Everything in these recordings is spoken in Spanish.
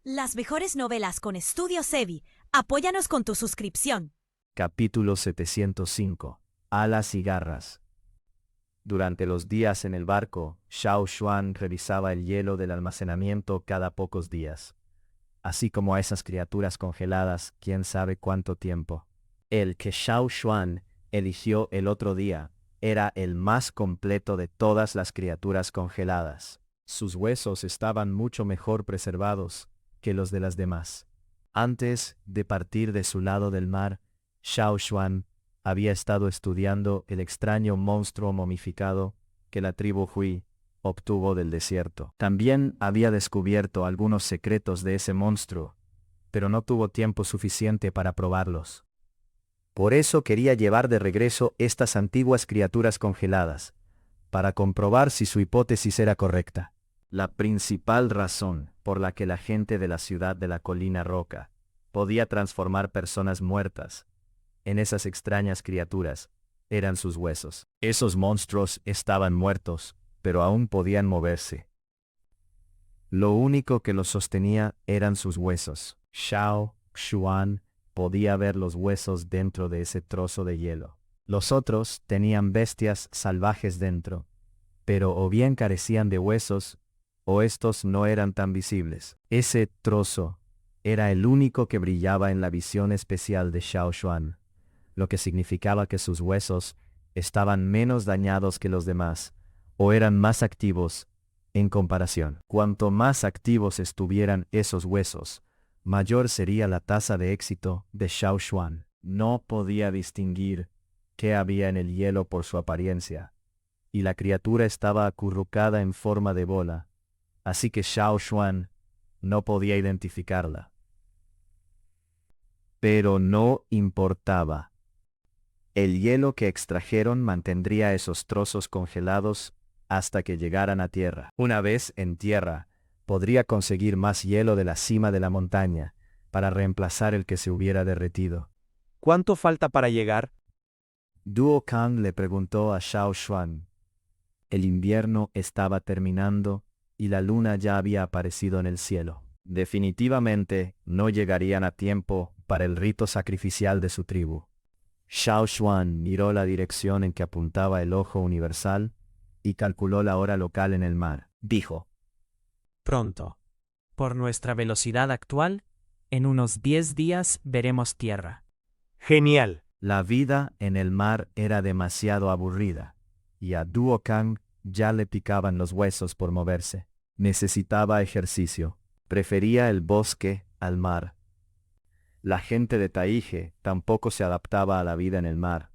Las mejores novelas con Estudio Sebi. Apóyanos con tu suscripción. Capítulo 705. Alas y garras. Durante los días en el barco, Xiao Xuan revisaba el hielo del almacenamiento cada pocos días. Así como a esas criaturas congeladas, quién sabe cuánto tiempo. El que Xiao Xuan eligió el otro día era el más completo de todas las criaturas congeladas. Sus huesos estaban mucho mejor preservados que los de las demás. Antes de partir de su lado del mar, Xiao Xuan había estado estudiando el extraño monstruo momificado que la tribu Hui obtuvo del desierto. También había descubierto algunos secretos de ese monstruo, pero no tuvo tiempo suficiente para probarlos. Por eso quería llevar de regreso estas antiguas criaturas congeladas, para comprobar si su hipótesis era correcta. La principal razón por la que la gente de la ciudad de la colina roca podía transformar personas muertas en esas extrañas criaturas eran sus huesos. Esos monstruos estaban muertos, pero aún podían moverse. Lo único que los sostenía eran sus huesos. Xiao Xuan podía ver los huesos dentro de ese trozo de hielo. Los otros tenían bestias salvajes dentro, pero o bien carecían de huesos, o estos no eran tan visibles. Ese trozo era el único que brillaba en la visión especial de Xiao Xuan, lo que significaba que sus huesos estaban menos dañados que los demás, o eran más activos en comparación. Cuanto más activos estuvieran esos huesos, mayor sería la tasa de éxito de Xiao Xuan. No podía distinguir qué había en el hielo por su apariencia, y la criatura estaba acurrucada en forma de bola, así que Xiao Xuan no podía identificarla. Pero no importaba. El hielo que extrajeron mantendría esos trozos congelados hasta que llegaran a tierra. Una vez en tierra, podría conseguir más hielo de la cima de la montaña para reemplazar el que se hubiera derretido. ¿Cuánto falta para llegar? Duo Kang le preguntó a Xiao Xuan. El invierno estaba terminando y la luna ya había aparecido en el cielo. Definitivamente no llegarían a tiempo para el rito sacrificial de su tribu. Xiao Xuan miró la dirección en que apuntaba el ojo universal y calculó la hora local en el mar. Dijo: Pronto. Por nuestra velocidad actual, en unos 10 días veremos tierra. Genial. La vida en el mar era demasiado aburrida, y a Duo Kang ya le picaban los huesos por moverse. Necesitaba ejercicio. Prefería el bosque al mar. La gente de Taige tampoco se adaptaba a la vida en el mar,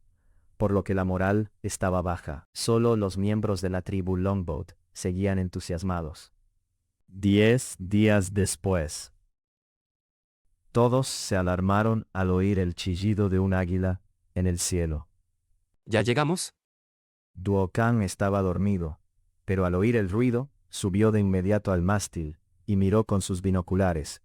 por lo que la moral estaba baja. Solo los miembros de la tribu Longboat seguían entusiasmados. 10 días después. Todos se alarmaron al oír el chillido de un águila en el cielo. ¿Ya llegamos? Duo Kang estaba dormido, pero al oír el ruido, subió de inmediato al mástil y miró con sus binoculares.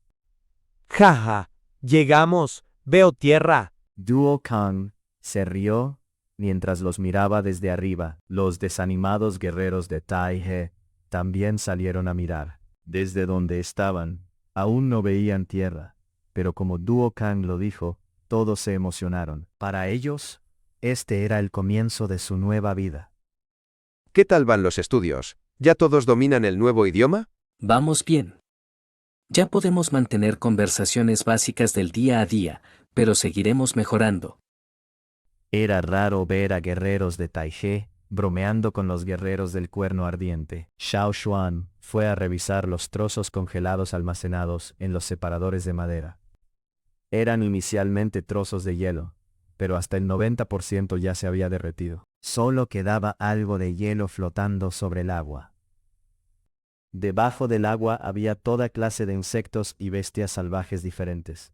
Jaja, llegamos, veo tierra. Duo Kang se rió mientras los miraba desde arriba. Los desanimados guerreros de Taige también salieron a mirar. Desde donde estaban, aún no veían tierra, pero como Duo Kang lo dijo, todos se emocionaron. Para ellos, este era el comienzo de su nueva vida. ¿Qué tal van los estudios? ¿Ya todos dominan el nuevo idioma? Vamos bien. Ya podemos mantener conversaciones básicas del día a día, pero seguiremos mejorando. Era raro ver a guerreros de Taige bromeando con los guerreros del cuerno ardiente. Xiao Xuan fue a revisar los trozos congelados almacenados en los separadores de madera. Eran inicialmente trozos de hielo, pero hasta el 90% ya se había derretido. Solo quedaba algo de hielo flotando sobre el agua. Debajo del agua había toda clase de insectos y bestias salvajes diferentes.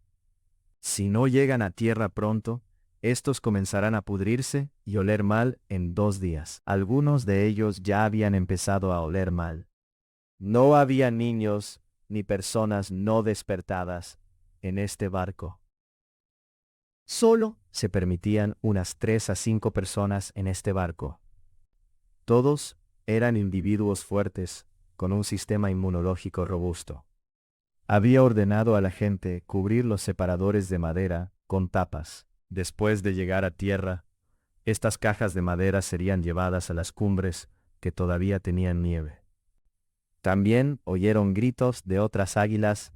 Si no llegan a tierra pronto, estos comenzarán a pudrirse y oler mal en 2 días. Algunos de ellos ya habían empezado a oler mal. No había niños ni personas no despertadas en este barco. Solo se permitían unas 3 a 5 personas en este barco. Todos eran individuos fuertes, con un sistema inmunológico robusto. Había ordenado a la gente cubrir los separadores de madera con tapas. Después de llegar a tierra, estas cajas de madera serían llevadas a las cumbres que todavía tenían nieve. También oyeron gritos de otras águilas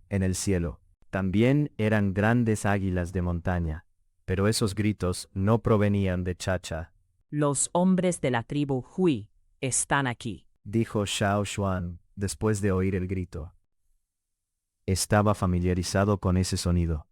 en el cielo. También eran grandes águilas de montaña, pero esos gritos no provenían de Chacha, Los hombres de la tribu Hui están aquí. dijo Xiao Xuan después de oír el grito. Estaba familiarizado con ese sonido.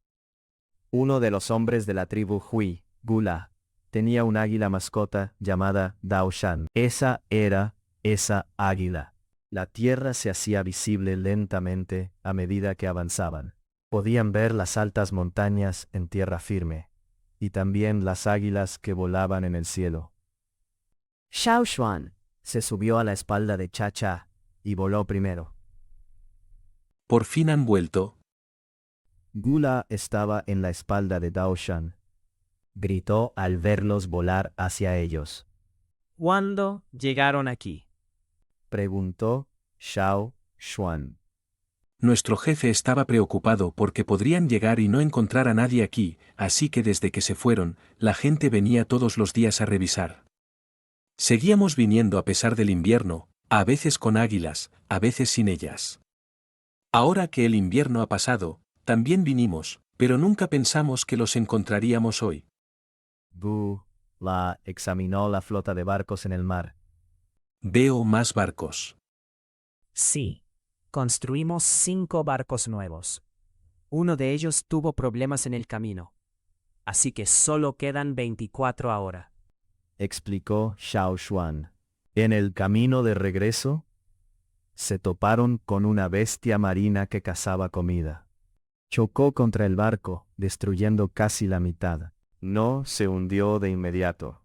Uno de los hombres de la tribu Hui, Gula, tenía un águila mascota llamada Daoshan. Esa era esa águila. La tierra se hacía visible lentamente a medida que avanzaban. Podían ver las altas montañas en tierra firme, y también las águilas que volaban en el cielo. Xiao Xuan se subió a la espalda de Chacha y voló primero. Por fin han vuelto. Gula estaba en la espalda de Daoshan. Gritó al verlos volar hacia ellos. ¿Cuándo llegaron aquí? Preguntó Xiao Xuan. Nuestro jefe estaba preocupado porque podrían llegar y no encontrar a nadie aquí, así que desde que se fueron, la gente venía todos los días a revisar. Seguíamos viniendo a pesar del invierno, a veces con águilas, a veces sin ellas. Ahora que el invierno ha pasado, también vinimos, pero nunca pensamos que los encontraríamos hoy. Gula examinó la flota de barcos en el mar. Veo más barcos. Sí. Construimos 5 barcos nuevos. Uno de ellos tuvo problemas en el camino. Así que solo quedan 24 ahora. Explicó Xiao Xuan. En el camino de regreso, se toparon con una bestia marina que cazaba comida. Chocó contra el barco, destruyendo casi la mitad. No se hundió de inmediato,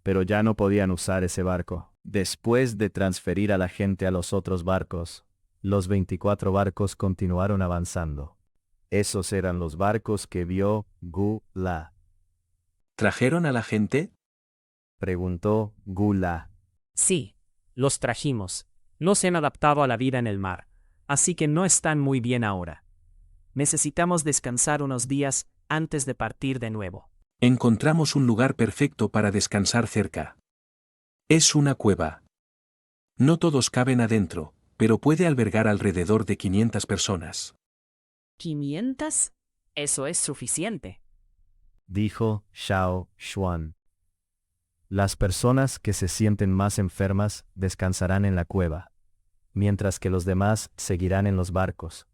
pero ya no podían usar ese barco. Después de transferir a la gente a los otros barcos, los 24 barcos continuaron avanzando. Esos eran los barcos que vio Gula. ¿Trajeron a la gente? Preguntó Gula. Sí, los trajimos. No se han adaptado a la vida en el mar, así que no están muy bien ahora. Necesitamos descansar unos días antes de partir de nuevo. Encontramos un lugar perfecto para descansar cerca. Es una cueva. No todos caben adentro, pero puede albergar alrededor de 500 personas. ¿500? Eso es suficiente. Dijo Xiao Xuan. Las personas que se sienten más enfermas descansarán en la cueva, mientras que los demás seguirán en los barcos,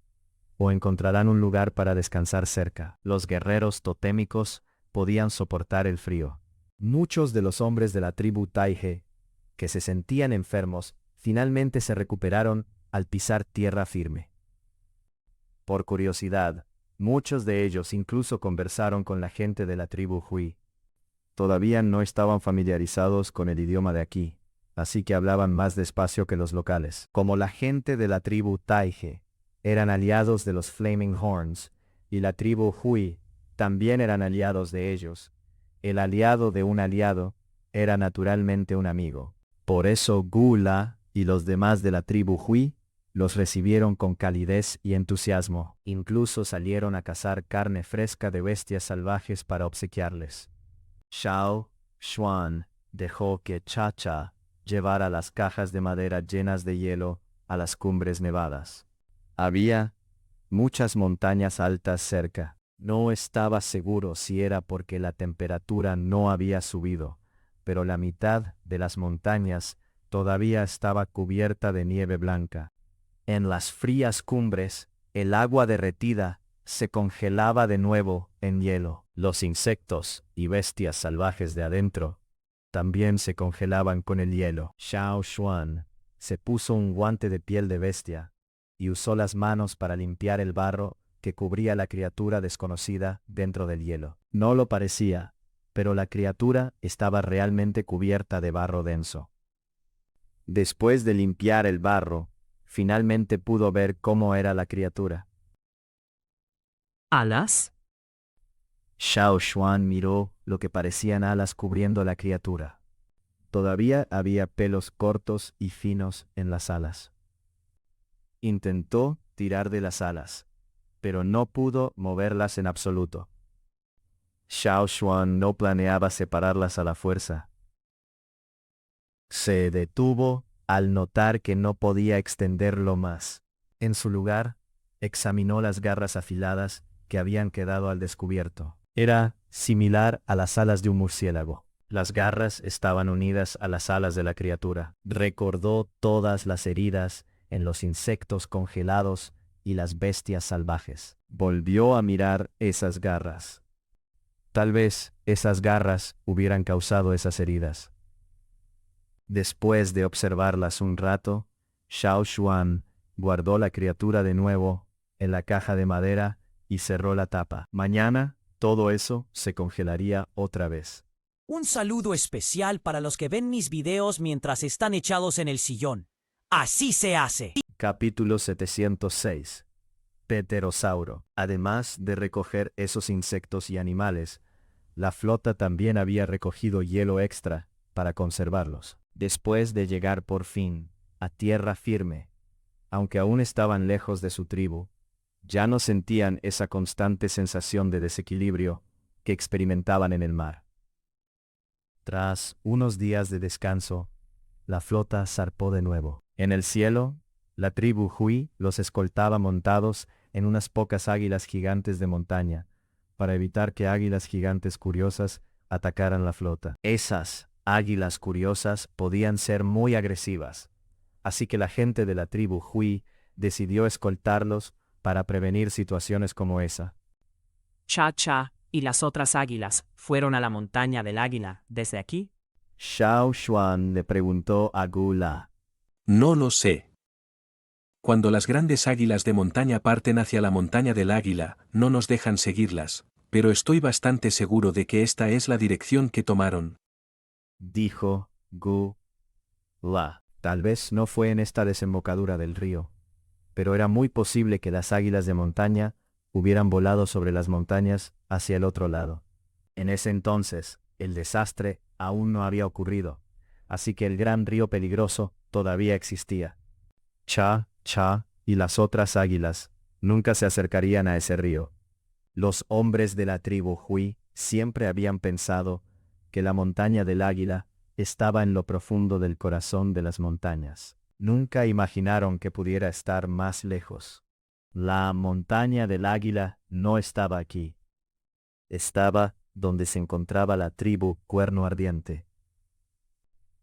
o encontrarán un lugar para descansar cerca. Los guerreros totémicos podían soportar el frío. Muchos de los hombres de la tribu Taige, que se sentían enfermos, finalmente se recuperaron al pisar tierra firme. Por curiosidad, muchos de ellos incluso conversaron con la gente de la tribu Hui. Todavía no estaban familiarizados con el idioma de aquí, así que hablaban más despacio que los locales. Como la gente de la tribu Taige eran aliados de los Flaming Horns, y la tribu Hui también eran aliados de ellos, el aliado de un aliado era naturalmente un amigo. Por eso Gula y los demás de la tribu Hui los recibieron con calidez y entusiasmo. Incluso salieron a cazar carne fresca de bestias salvajes para obsequiarles. Xiao Xuan dejó que Chacha llevara las cajas de madera llenas de hielo a las cumbres nevadas. Había muchas montañas altas cerca. No estaba seguro si era porque la temperatura no había subido, pero la mitad de las montañas todavía estaba cubierta de nieve blanca. En las frías cumbres, el agua derretida se congelaba de nuevo en hielo. Los insectos y bestias salvajes de adentro también se congelaban con el hielo. Xiao Xuan se puso un guante de piel de bestia y usó las manos para limpiar el barro que cubría la criatura desconocida dentro del hielo. No lo parecía, pero la criatura estaba realmente cubierta de barro denso. Después de limpiar el barro, finalmente pudo ver cómo era la criatura. ¿Alas? Xiao Xuan miró lo que parecían alas cubriendo la criatura. Todavía había pelos cortos y finos en las alas. Intentó tirar de las alas, pero no pudo moverlas en absoluto. Xiao Xuan no planeaba separarlas a la fuerza. Se detuvo al notar que no podía extenderlo más. En su lugar, examinó las garras afiladas que habían quedado al descubierto. Era similar a las alas de un murciélago. Las garras estaban unidas a las alas de la criatura. Recordó todas las heridas en los insectos congelados y las bestias salvajes. Volvió a mirar esas garras. Tal vez esas garras hubieran causado esas heridas. Después de observarlas un rato, Xiao Xuan guardó la criatura de nuevo en la caja de madera y cerró la tapa. Mañana, todo eso se congelaría otra vez. Un saludo especial para los que ven mis videos mientras están echados en el sillón. Así se hace. Capítulo 706. Pterosauro. Además de recoger esos insectos y animales, la flota también había recogido hielo extra para conservarlos. Después de llegar por fin a tierra firme, aunque aún estaban lejos de su tribu, ya no sentían esa constante sensación de desequilibrio que experimentaban en el mar. Tras unos días de descanso, la flota zarpó de nuevo. En el cielo, la tribu Hui los escoltaba montados en unas pocas águilas gigantes de montaña, para evitar que águilas gigantes curiosas atacaran la flota. Esas águilas curiosas podían ser muy agresivas, así que la gente de la tribu Hui decidió escoltarlos para prevenir situaciones como esa. Cha y las otras águilas fueron a la montaña del águila desde aquí. Xiao Xuan le preguntó a Gu La. No lo sé. Cuando las grandes águilas de montaña parten hacia la montaña del águila, no nos dejan seguirlas, pero estoy bastante seguro de que esta es la dirección que tomaron. Dijo Gu La. Tal vez no fue en esta desembocadura del río, pero era muy posible que las águilas de montaña hubieran volado sobre las montañas hacia el otro lado. En ese entonces, el desastre aún no había ocurrido, así que el gran río peligroso todavía existía. Cha y las otras águilas nunca se acercarían a ese río. Los hombres de la tribu Hui siempre habían pensado que la montaña del águila estaba en lo profundo del corazón de las montañas. Nunca imaginaron que pudiera estar más lejos. La montaña del águila no estaba aquí. Estaba donde se encontraba la tribu Cuerno Ardiente.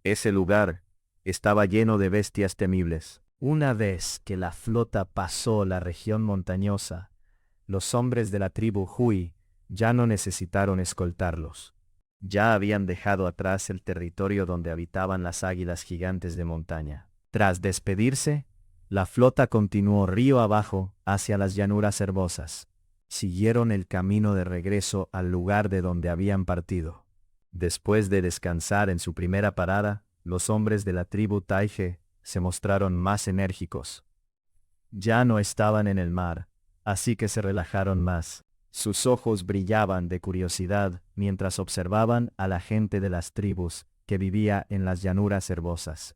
Ese lugar estaba lleno de bestias temibles. Una vez que la flota pasó la región montañosa, los hombres de la tribu Hui ya no necesitaron escoltarlos. Ya habían dejado atrás el territorio donde habitaban las águilas gigantes de montaña. Tras despedirse, la flota continuó río abajo hacia las llanuras herbosas. Siguieron el camino de regreso al lugar de donde habían partido. Después de descansar en su primera parada, los hombres de la tribu Taige se mostraron más enérgicos. Ya no estaban en el mar, así que se relajaron más. Sus ojos brillaban de curiosidad mientras observaban a la gente de las tribus que vivía en las llanuras herbosas.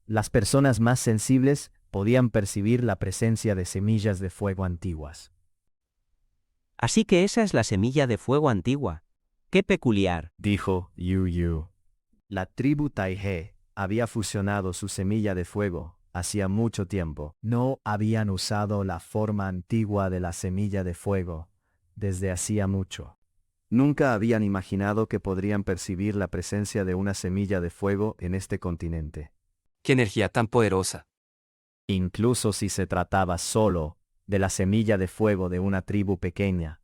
Las personas más sensibles podían percibir la presencia de semillas de fuego antiguas. Así que esa es la semilla de fuego antigua. ¡Qué peculiar! Dijo Yu. La tribu Taige había fusionado su semilla de fuego hacía mucho tiempo. No habían usado la forma antigua de la semilla de fuego desde hacía mucho. Nunca habían imaginado que podrían percibir la presencia de una semilla de fuego en este continente. ¡Qué energía tan poderosa! Incluso si se trataba solo de la semilla de fuego de una tribu pequeña,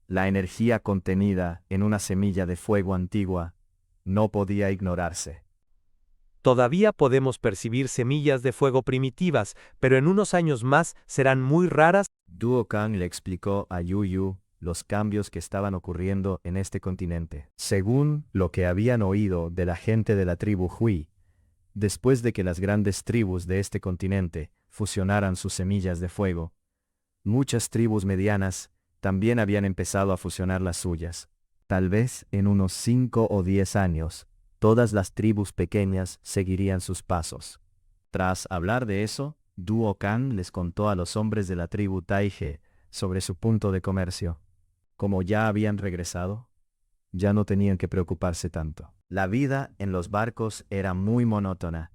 la energía contenida en una semilla de fuego antigua no podía ignorarse. Todavía podemos percibir semillas de fuego primitivas, pero en unos años más serán muy raras. Duo Kang le explicó a Yu los cambios que estaban ocurriendo en este continente. Según lo que habían oído de la gente de la tribu Hui, después de que las grandes tribus de este continente fusionaran sus semillas de fuego, muchas tribus medianas también habían empezado a fusionar las suyas. Tal vez en unos 5 o 10 años, todas las tribus pequeñas seguirían sus pasos. Tras hablar de eso, Duo Kang les contó a los hombres de la tribu Taige sobre su punto de comercio. Como ya habían regresado, ya no tenían que preocuparse tanto. La vida en los barcos era muy monótona.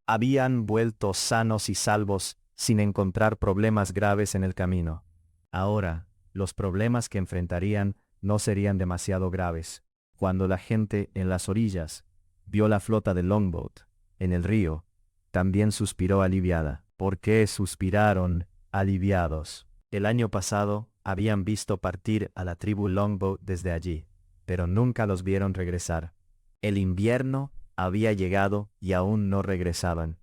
Habían vuelto sanos y salvos sin encontrar problemas graves en el camino. Ahora, los problemas que enfrentarían no serían demasiado graves. Cuando la gente en las orillas vio la flota de Longboat en el río, también suspiró aliviada. ¿Por qué suspiraron aliviados? El año pasado habían visto partir a la tribu Longboat desde allí, pero nunca los vieron regresar. El invierno había llegado y aún no regresaban.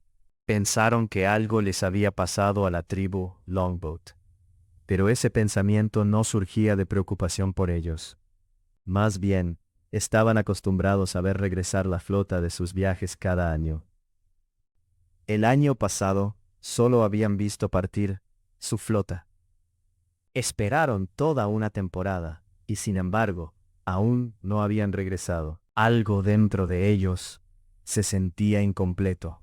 Pensaron que algo les había pasado a la tribu Longboat. Pero ese pensamiento no surgía de preocupación por ellos. Más bien, estaban acostumbrados a ver regresar la flota de sus viajes cada año. El año pasado, solo habían visto partir su flota. Esperaron toda una temporada, y sin embargo, aún no habían regresado. Algo dentro de ellos se sentía incompleto.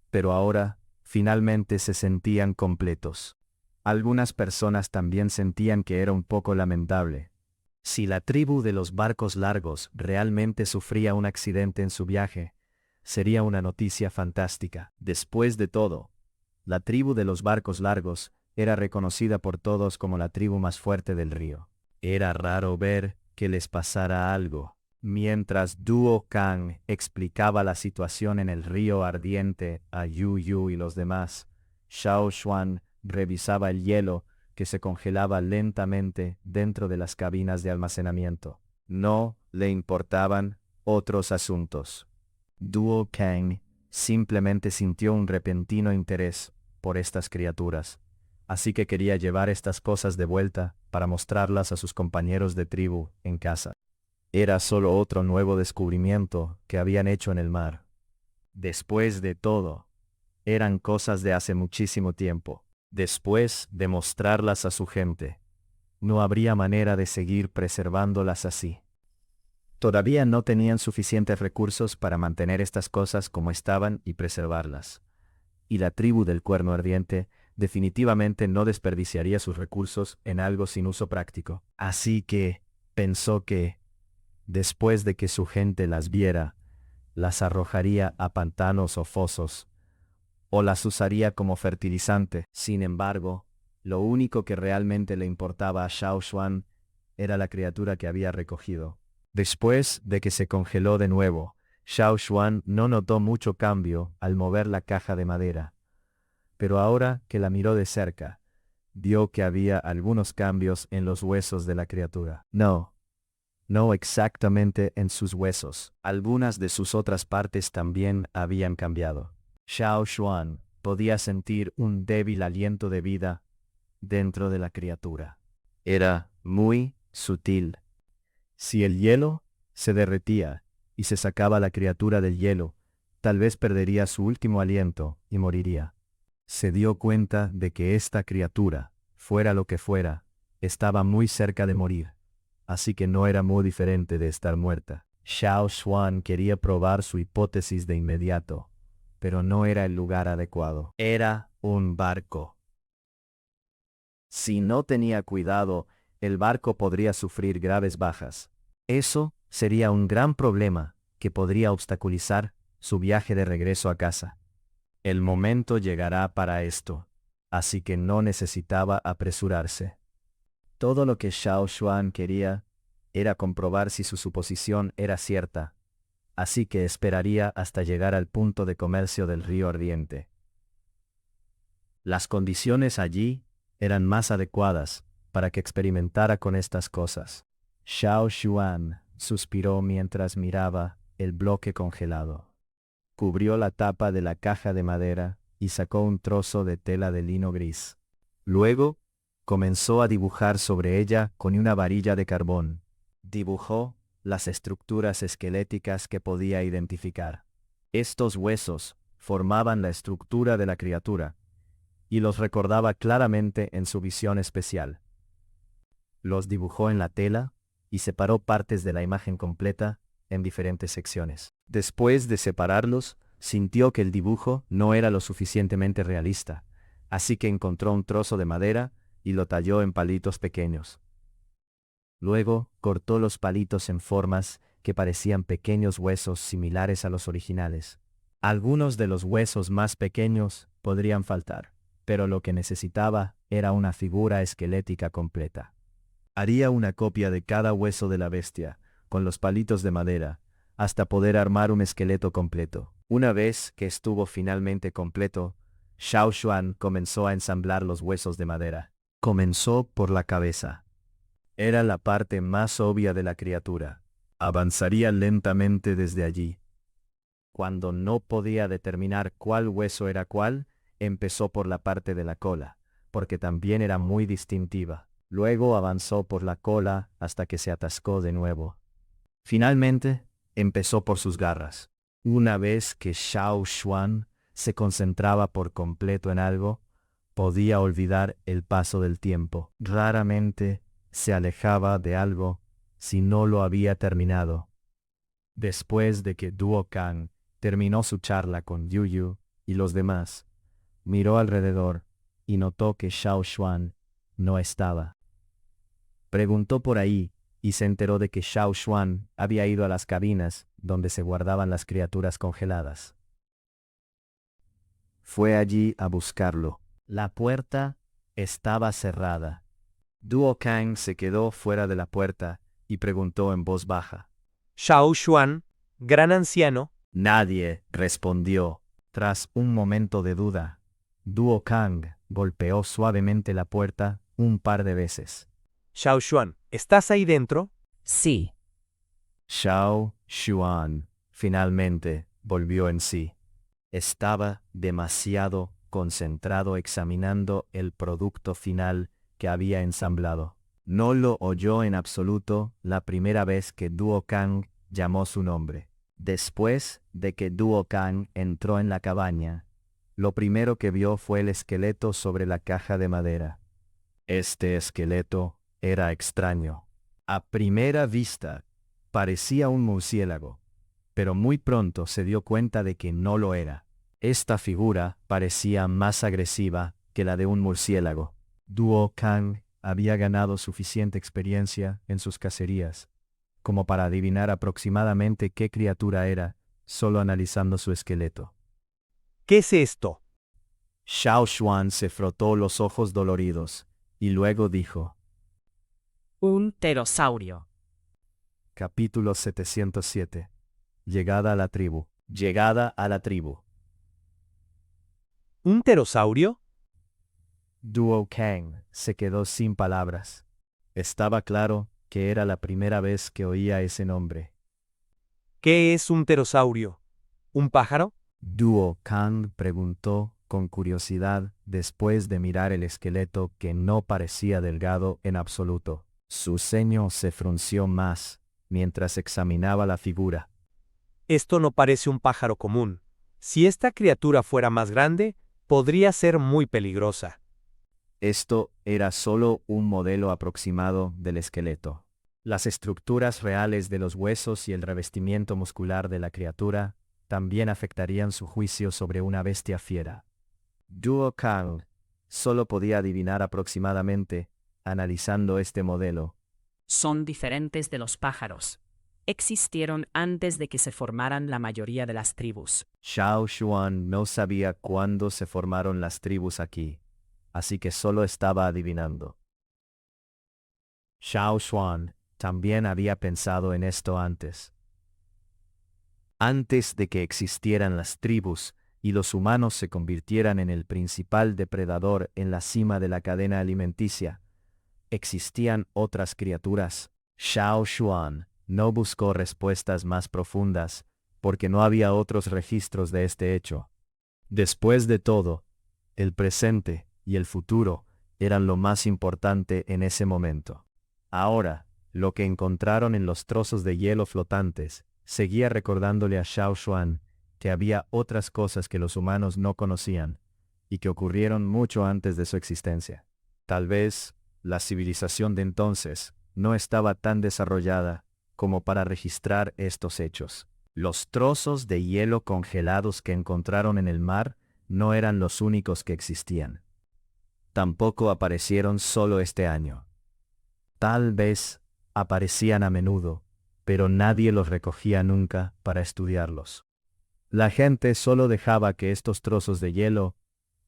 Pero ahora, finalmente se sentían completos. Algunas personas también sentían que era un poco lamentable. Si la tribu de los barcos largos realmente sufría un accidente en su viaje, sería una noticia fantástica. Después de todo, la tribu de los barcos largos era reconocida por todos como la tribu más fuerte del río. Era raro ver que les pasara algo. Mientras Duo Kang explicaba la situación en el río ardiente a Yu Yu y los demás, Xiao Xuan revisaba el hielo que se congelaba lentamente dentro de las cabinas de almacenamiento. No le importaban otros asuntos. Duo Kang simplemente sintió un repentino interés por estas criaturas, así que quería llevar estas cosas de vuelta para mostrarlas a sus compañeros de tribu en casa. Era solo otro nuevo descubrimiento que habían hecho en el mar. Después de todo, eran cosas de hace muchísimo tiempo. Después de mostrarlas a su gente, no habría manera de seguir preservándolas así. Todavía no tenían suficientes recursos para mantener estas cosas como estaban y preservarlas. Y la tribu del Cuerno Ardiente definitivamente no desperdiciaría sus recursos en algo sin uso práctico. Así que pensó que, después de que su gente las viera, las arrojaría a pantanos o fosos, o las usaría como fertilizante. Sin embargo, lo único que realmente le importaba a Xiao Xuan era la criatura que había recogido. Después de que se congeló de nuevo, Xiao Xuan no notó mucho cambio al mover la caja de madera. Pero ahora que la miró de cerca, vio que había algunos cambios en los huesos de la criatura. No exactamente en sus huesos. Algunas de sus otras partes también habían cambiado. Xiao Xuan podía sentir un débil aliento de vida dentro de la criatura. Era muy sutil. Si el hielo se derretía y se sacaba la criatura del hielo, tal vez perdería su último aliento y moriría. Se dio cuenta de que esta criatura, fuera lo que fuera, estaba muy cerca de morir, así que no era muy diferente de estar muerta. Xiao Xuan quería probar su hipótesis de inmediato, pero no era el lugar adecuado. Era un barco. Si no tenía cuidado, el barco podría sufrir graves bajas. Eso sería un gran problema que podría obstaculizar su viaje de regreso a casa. El momento llegará para esto, así que no necesitaba apresurarse. Todo lo que Xiao Xuan quería era comprobar si su suposición era cierta, así que esperaría hasta llegar al punto de comercio del río ardiente. Las condiciones allí eran más adecuadas para que experimentara con estas cosas. Xiao Xuan suspiró mientras miraba el bloque congelado. Cubrió la tapa de la caja de madera y sacó un trozo de tela de lino gris. Luego, comenzó a dibujar sobre ella con una varilla de carbón. Dibujó las estructuras esqueléticas que podía identificar. Estos huesos formaban la estructura de la criatura, y los recordaba claramente en su visión especial. Los dibujó en la tela y separó partes de la imagen completa en diferentes secciones. Después de separarlos, sintió que el dibujo no era lo suficientemente realista, así que encontró un trozo de madera y lo talló en palitos pequeños. Luego cortó los palitos en formas que parecían pequeños huesos similares a los originales. Algunos de los huesos más pequeños podrían faltar, pero lo que necesitaba era una figura esquelética completa. Haría una copia de cada hueso de la bestia, con los palitos de madera, hasta poder armar un esqueleto completo. Una vez que estuvo finalmente completo, Xiao Xuan comenzó a ensamblar los huesos de madera. Comenzó por la cabeza. Era la parte más obvia de la criatura. Avanzaría lentamente desde allí. Cuando no podía determinar cuál hueso era cuál, empezó por la parte de la cola, porque también era muy distintiva. Luego avanzó por la cola hasta que se atascó de nuevo. Finalmente, empezó por sus garras. Una vez que Xiao Xuan se concentraba por completo en algo, podía olvidar el paso del tiempo. Raramente se alejaba de algo si no lo había terminado. Después de que Duo Kang terminó su charla con Yu Yu y los demás, miró alrededor y notó que Xiao Xuan no estaba. Preguntó por ahí y se enteró de que Xiao Xuan había ido a las cabinas donde se guardaban las criaturas congeladas. Fue allí a buscarlo. La puerta estaba cerrada. Duo Kang se quedó fuera de la puerta y preguntó en voz baja. Xiao Xuan, gran anciano. Nadie respondió. Tras un momento de duda, Duo Kang golpeó suavemente la puerta un par de veces. Xiao Xuan, ¿estás ahí dentro? Sí. Xiao Xuan finalmente volvió en sí. Estaba demasiado concentrado examinando el producto final que había ensamblado. No lo oyó en absoluto la primera vez que Duo Kang llamó su nombre. Después de que Duo Kang entró en la cabaña, lo primero que vio fue el esqueleto sobre la caja de madera. Este esqueleto era extraño. A primera vista, parecía un murciélago, pero muy pronto se dio cuenta de que no lo era. Esta figura parecía más agresiva que la de un murciélago. Duo Kang había ganado suficiente experiencia en sus cacerías como para adivinar aproximadamente qué criatura era, solo analizando su esqueleto. ¿Qué es esto? Xiao Xuan se frotó los ojos doloridos y luego dijo. Un pterosaurio. Capítulo 707. Llegada a la tribu. Llegada a la tribu. ¿Un pterosaurio? Duo Kang se quedó sin palabras. Estaba claro que era la primera vez que oía ese nombre. ¿Qué es un pterosaurio? ¿Un pájaro? Duo Kang preguntó con curiosidad después de mirar el esqueleto que no parecía delgado en absoluto. Su ceño se frunció más mientras examinaba la figura. Esto no parece un pájaro común. Si esta criatura fuera más grande, podría ser muy peligrosa. Esto era solo un modelo aproximado del esqueleto. Las estructuras reales de los huesos y el revestimiento muscular de la criatura también afectarían su juicio sobre una bestia fiera. Duo Kang solo podía adivinar aproximadamente, analizando este modelo. Son diferentes de los pájaros. Existieron antes de que se formaran la mayoría de las tribus. Xiao Xuan no sabía cuándo se formaron las tribus aquí, así que solo estaba adivinando. Xiao Xuan también había pensado en esto antes. Antes de que existieran las tribus y los humanos se convirtieran en el principal depredador en la cima de la cadena alimenticia, existían otras criaturas. Xiao Xuan no buscó respuestas más profundas, porque no había otros registros de este hecho. Después de todo, el presente y el futuro eran lo más importante en ese momento. Ahora, lo que encontraron en los trozos de hielo flotantes seguía recordándole a Xiao Xuan que había otras cosas que los humanos no conocían y que ocurrieron mucho antes de su existencia. Tal vez, la civilización de entonces no estaba tan desarrollada como para registrar estos hechos. Los trozos de hielo congelados que encontraron en el mar no eran los únicos que existían. tampoco aparecieron solo este año. Tal vez aparecían a menudo, pero nadie los recogía nunca para estudiarlos. La gente solo dejaba que estos trozos de hielo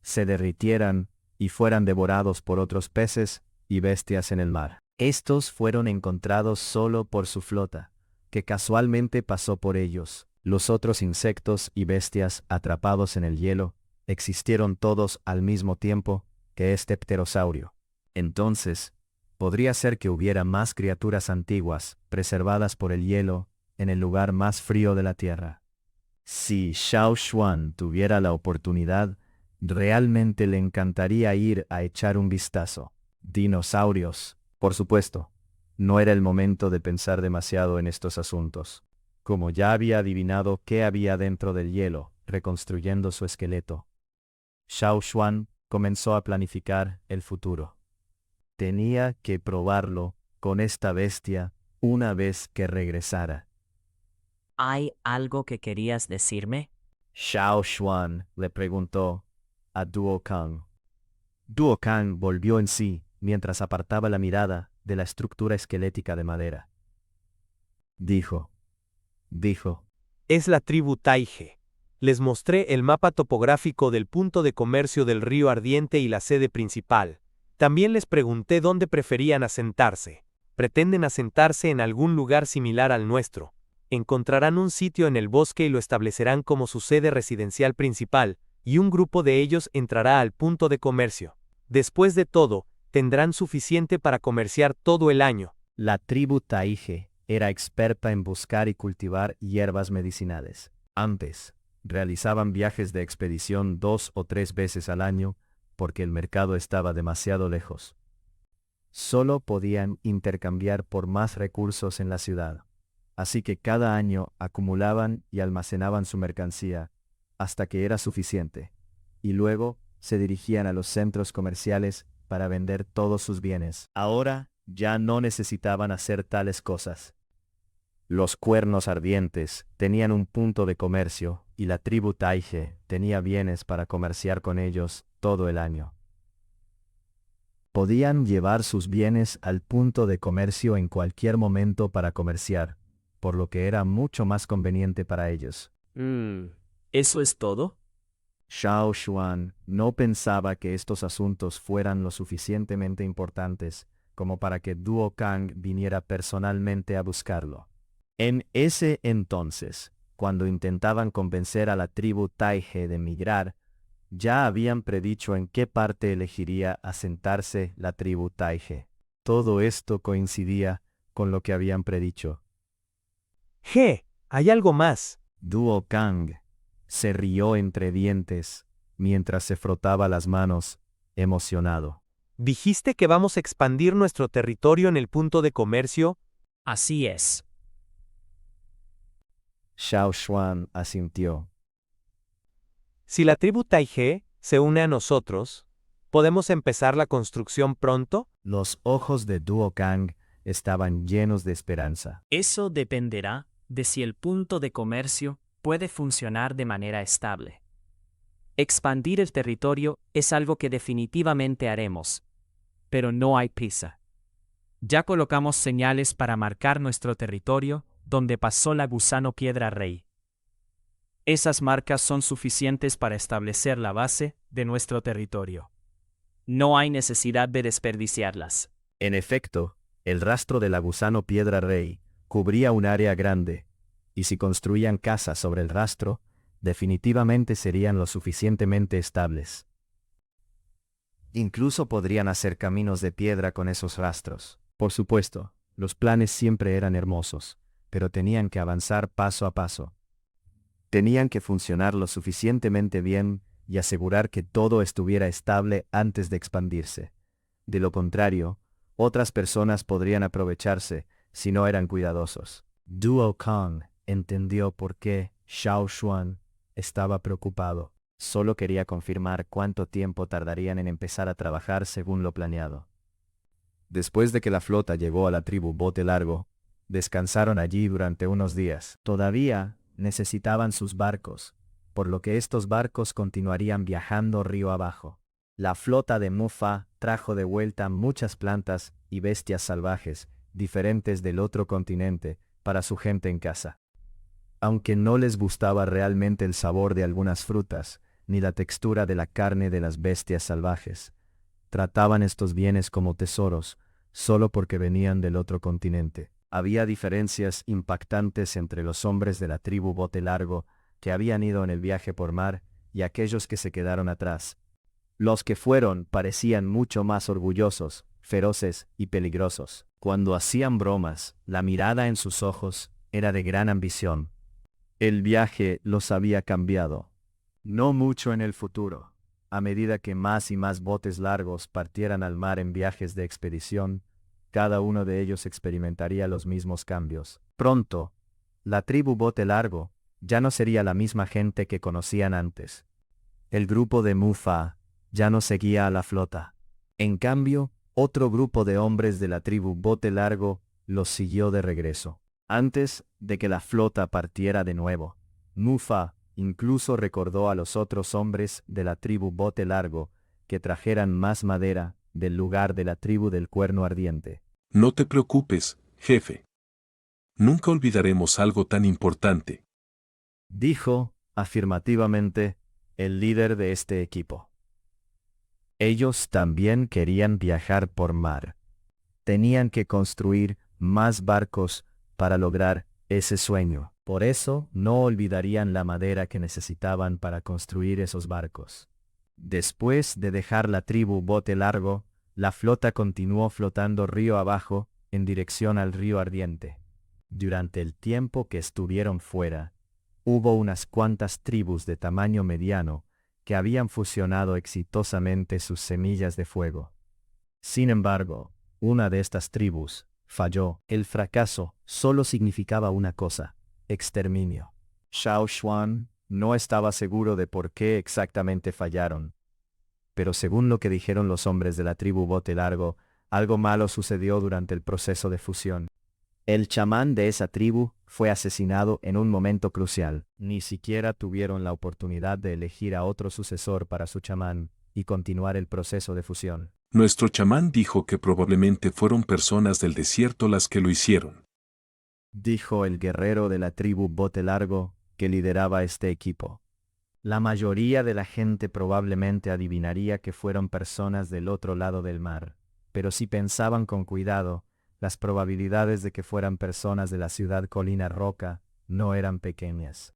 se derritieran y fueran devorados por otros peces y bestias en el mar. Estos fueron encontrados solo por su flota, que casualmente pasó por ellos. Los otros insectos y bestias atrapados en el hielo existieron todos al mismo tiempo que este pterosaurio. Entonces, podría ser que hubiera más criaturas antiguas, preservadas por el hielo, en el lugar más frío de la Tierra. Si Xiao Xuan tuviera la oportunidad, realmente le encantaría ir a echar un vistazo. Dinosaurios, por supuesto. No era el momento de pensar demasiado en estos asuntos. Como ya había adivinado qué había dentro del hielo, reconstruyendo su esqueleto, Xiao Xuan comenzó a planificar el futuro. Tenía que probarlo con esta bestia una vez que regresara. ¿Hay algo que querías decirme? Xiao Xuan le preguntó a Duo Kang. Duo Kang volvió en sí mientras apartaba la mirada de la estructura esquelética de madera. Dijo. Es la tribu Taige. Les mostré el mapa topográfico del punto de comercio del río Ardiente y la sede principal. También les pregunté dónde preferían asentarse. Pretenden asentarse en algún lugar similar al nuestro. Encontrarán un sitio en el bosque y lo establecerán como su sede residencial principal, y un grupo de ellos entrará al punto de comercio. Después de todo, tendrán suficiente para comerciar todo el año. La tribu Taige era experta en buscar y cultivar hierbas medicinales. Antes, realizaban viajes de expedición 2 o 3 veces al año, porque el mercado estaba demasiado lejos. Solo podían intercambiar por más recursos en la ciudad, así que cada año acumulaban y almacenaban su mercancía hasta que era suficiente, y luego se dirigían a los centros comerciales para vender todos sus bienes. Ahora ya no necesitaban hacer tales cosas. Los Cuernos Ardientes tenían un punto de comercio y la tribu Taige tenía bienes para comerciar con ellos todo el año. Podían llevar sus bienes al punto de comercio en cualquier momento para comerciar, por lo que era mucho más conveniente para ellos. ¿Eso es todo? Xiao Xuan no pensaba que estos asuntos fueran lo suficientemente importantes como para que Duo Kang viniera personalmente a buscarlo. En ese entonces, cuando intentaban convencer a la tribu Taige de emigrar, ya habían predicho en qué parte elegiría asentarse la tribu Taige. Todo esto coincidía con lo que habían predicho. Hay algo más. Duo Kang se rió entre dientes mientras se frotaba las manos, emocionado. ¿Dijiste que vamos a expandir nuestro territorio en el punto de comercio? Así es. Xiao Xuan asintió. Si la tribu Taige se une a nosotros, ¿podemos empezar la construcción pronto? Los ojos de Duo Kang estaban llenos de esperanza. Eso dependerá de si el punto de comercio puede funcionar de manera estable. Expandir el territorio es algo que definitivamente haremos, pero no hay prisa. Ya colocamos señales para marcar nuestro territorio donde pasó la gusano piedra rey. Esas marcas son suficientes para establecer la base de nuestro territorio. No hay necesidad de desperdiciarlas. En efecto, el rastro de la gusano piedra rey cubría un área grande, y si construían casas sobre el rastro, definitivamente serían lo suficientemente estables. Incluso podrían hacer caminos de piedra con esos rastros. Por supuesto, los planes siempre eran hermosos, pero tenían que avanzar paso a paso. Tenían que funcionar lo suficientemente bien y asegurar que todo estuviera estable antes de expandirse. De lo contrario, otras personas podrían aprovecharse si no eran cuidadosos. Duo Kang entendió por qué Xiao Xuan estaba preocupado. Solo quería confirmar cuánto tiempo tardarían en empezar a trabajar según lo planeado. Después de que la flota llegó a la tribu Bote Largo, descansaron allí durante unos días. Todavía necesitaban sus barcos, por lo que estos barcos continuarían viajando río abajo. La flota de Mufa trajo de vuelta muchas plantas y bestias salvajes, diferentes del otro continente, para su gente en casa. Aunque no les gustaba realmente el sabor de algunas frutas, ni la textura de la carne de las bestias salvajes, trataban estos bienes como tesoros, solo porque venían del otro continente. Había diferencias impactantes entre los hombres de la tribu Bote Largo que habían ido en el viaje por mar y aquellos que se quedaron atrás. Los que fueron parecían mucho más orgullosos, feroces y peligrosos. Cuando hacían bromas, la mirada en sus ojos era de gran ambición. El viaje los había cambiado. No mucho en el futuro. A medida que más y más botes largos partieran al mar en viajes de expedición, cada uno de ellos experimentaría los mismos cambios. Pronto, la tribu Bote Largo ya no sería la misma gente que conocían antes. El grupo de Mufa ya no seguía a la flota. En cambio, otro grupo de hombres de la tribu Bote Largo los siguió de regreso. Antes de que la flota partiera de nuevo, Mufa incluso recordó a los otros hombres de la tribu Bote Largo que trajeran más madera del lugar de la tribu del Cuerno Ardiente. No te preocupes, jefe. Nunca olvidaremos algo tan importante. Dijo, afirmativamente, el líder de este equipo. Ellos también querían viajar por mar. Tenían que construir más barcos para lograr ese sueño. Por eso no olvidarían la madera que necesitaban para construir esos barcos. Después de dejar la tribu Bote Largo, la flota continuó flotando río abajo en dirección al río Ardiente. Durante el tiempo que estuvieron fuera, hubo unas cuantas tribus de tamaño mediano que habían fusionado exitosamente sus semillas de fuego. Sin embargo, una de estas tribus falló. El fracaso solo significaba una cosa: exterminio. Xiao Xuan no estaba seguro de por qué exactamente fallaron. Pero según lo que dijeron los hombres de la tribu Bote Largo, algo malo sucedió durante el proceso de fusión. El chamán de esa tribu fue asesinado en un momento crucial. Ni siquiera tuvieron la oportunidad de elegir a otro sucesor para su chamán y continuar el proceso de fusión. Nuestro chamán dijo que probablemente fueron personas del desierto las que lo hicieron. Dijo el guerrero de la tribu Bote Largo que lideraba este equipo. La mayoría de la gente probablemente adivinaría que fueron personas del otro lado del mar, pero si pensaban con cuidado, las probabilidades de que fueran personas de la ciudad Colina Roca no eran pequeñas.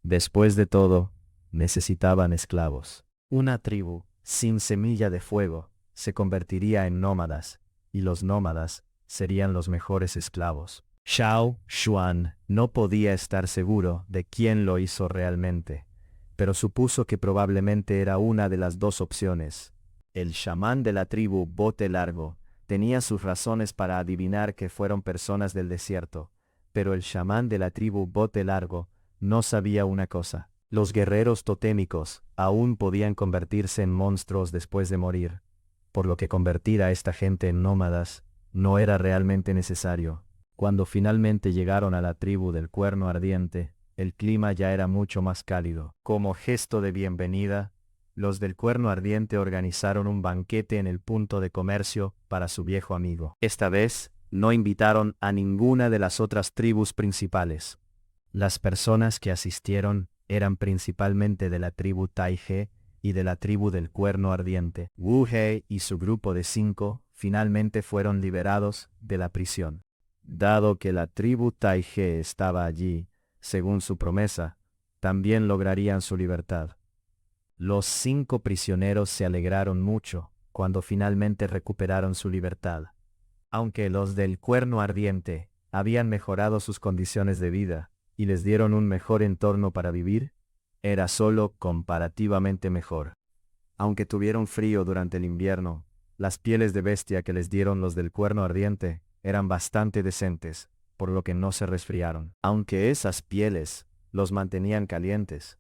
Después de todo, necesitaban esclavos. Una tribu, sin semilla de fuego, se convertiría en nómadas, y los nómadas serían los mejores esclavos. Xiao Xuan no podía estar seguro de quién lo hizo realmente, pero supuso que probablemente era una de las dos opciones. El chamán de la tribu Bote Largo tenía sus razones para adivinar que fueron personas del desierto, pero el chamán de la tribu Bote Largo no sabía una cosa: los guerreros totémicos aún podían convertirse en monstruos después de morir, por lo que convertir a esta gente en nómadas no era realmente necesario. Cuando finalmente llegaron a la tribu del Cuerno Ardiente, el clima ya era mucho más cálido. Como gesto de bienvenida, los del Cuerno Ardiente organizaron un banquete en el punto de comercio para su viejo amigo. Esta vez, no invitaron a ninguna de las otras tribus principales. Las personas que asistieron eran principalmente de la tribu Taige y de la tribu del Cuerno Ardiente. Wu He y su grupo de 5 finalmente fueron liberados de la prisión. Dado que la tribu Taige estaba allí, según su promesa, también lograrían su libertad. Los 5 prisioneros se alegraron mucho cuando finalmente recuperaron su libertad. Aunque los del Cuerno Ardiente habían mejorado sus condiciones de vida y les dieron un mejor entorno para vivir, era solo comparativamente mejor. Aunque tuvieron frío durante el invierno, las pieles de bestia que les dieron los del Cuerno Ardiente eran bastante decentes, por lo que no se resfriaron. Aunque esas pieles los mantenían calientes,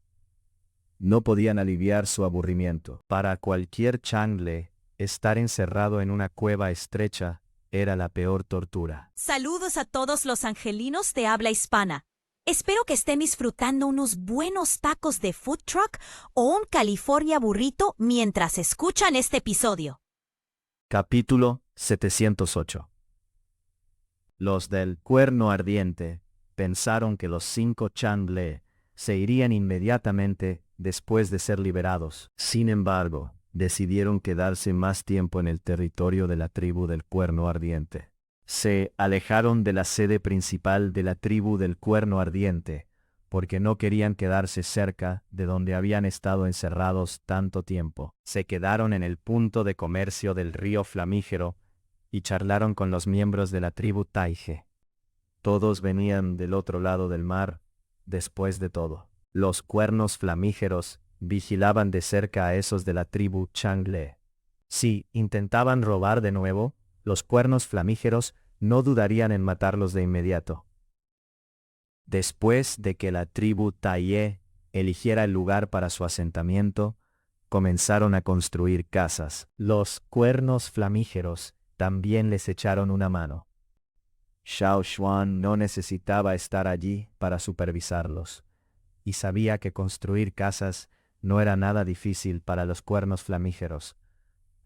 no podían aliviar su aburrimiento. Para cualquier changle, estar encerrado en una cueva estrecha era la peor tortura. Saludos a todos los angelinos de habla hispana. Espero que estén disfrutando unos buenos tacos de food truck o un California burrito mientras escuchan este episodio. Capítulo 708. Los del Cuerno Ardiente pensaron que los 5 Changle se irían inmediatamente después de ser liberados. Sin embargo, decidieron quedarse más tiempo en el territorio de la tribu del Cuerno Ardiente. Se alejaron de la sede principal de la tribu del Cuerno Ardiente, porque no querían quedarse cerca de donde habían estado encerrados tanto tiempo. Se quedaron en el punto de comercio del río Flamígero y charlaron con los miembros de la tribu Taige. Todos venían del otro lado del mar, después de todo. Los cuernos flamígeros vigilaban de cerca a esos de la tribu Changle. Si intentaban robar de nuevo, los cuernos flamígeros no dudarían en matarlos de inmediato. Después de que la tribu Taie eligiera el lugar para su asentamiento, comenzaron a construir casas. Los cuernos flamígeros también les echaron una mano. Xiao Xuan no necesitaba estar allí para supervisarlos, y sabía que construir casas no era nada difícil para los cuernos flamígeros,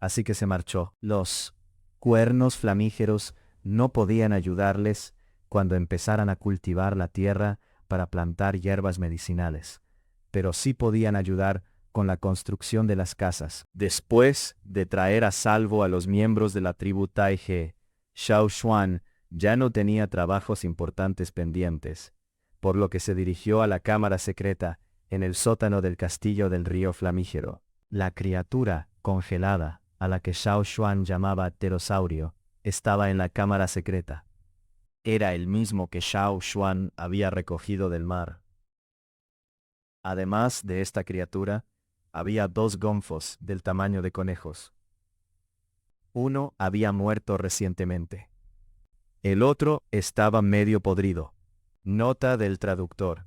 así que se marchó. Los cuernos flamígeros no podían ayudarles cuando empezaran a cultivar la tierra para plantar hierbas medicinales, pero sí podían ayudar con la construcción de las casas. Después de traer a salvo a los miembros de la tribu Taige, Xiao Xuan ya no tenía trabajos importantes pendientes, por lo que se dirigió a la cámara secreta en el sótano del castillo del río Flamígero. La criatura congelada, a la que Xiao Xuan llamaba pterosaurio, estaba en la cámara secreta. Era el mismo que Xiao Xuan había recogido del mar. Además de esta criatura, había 2 gonfos del tamaño de conejos. Uno había muerto recientemente. El otro estaba medio podrido. Nota del traductor.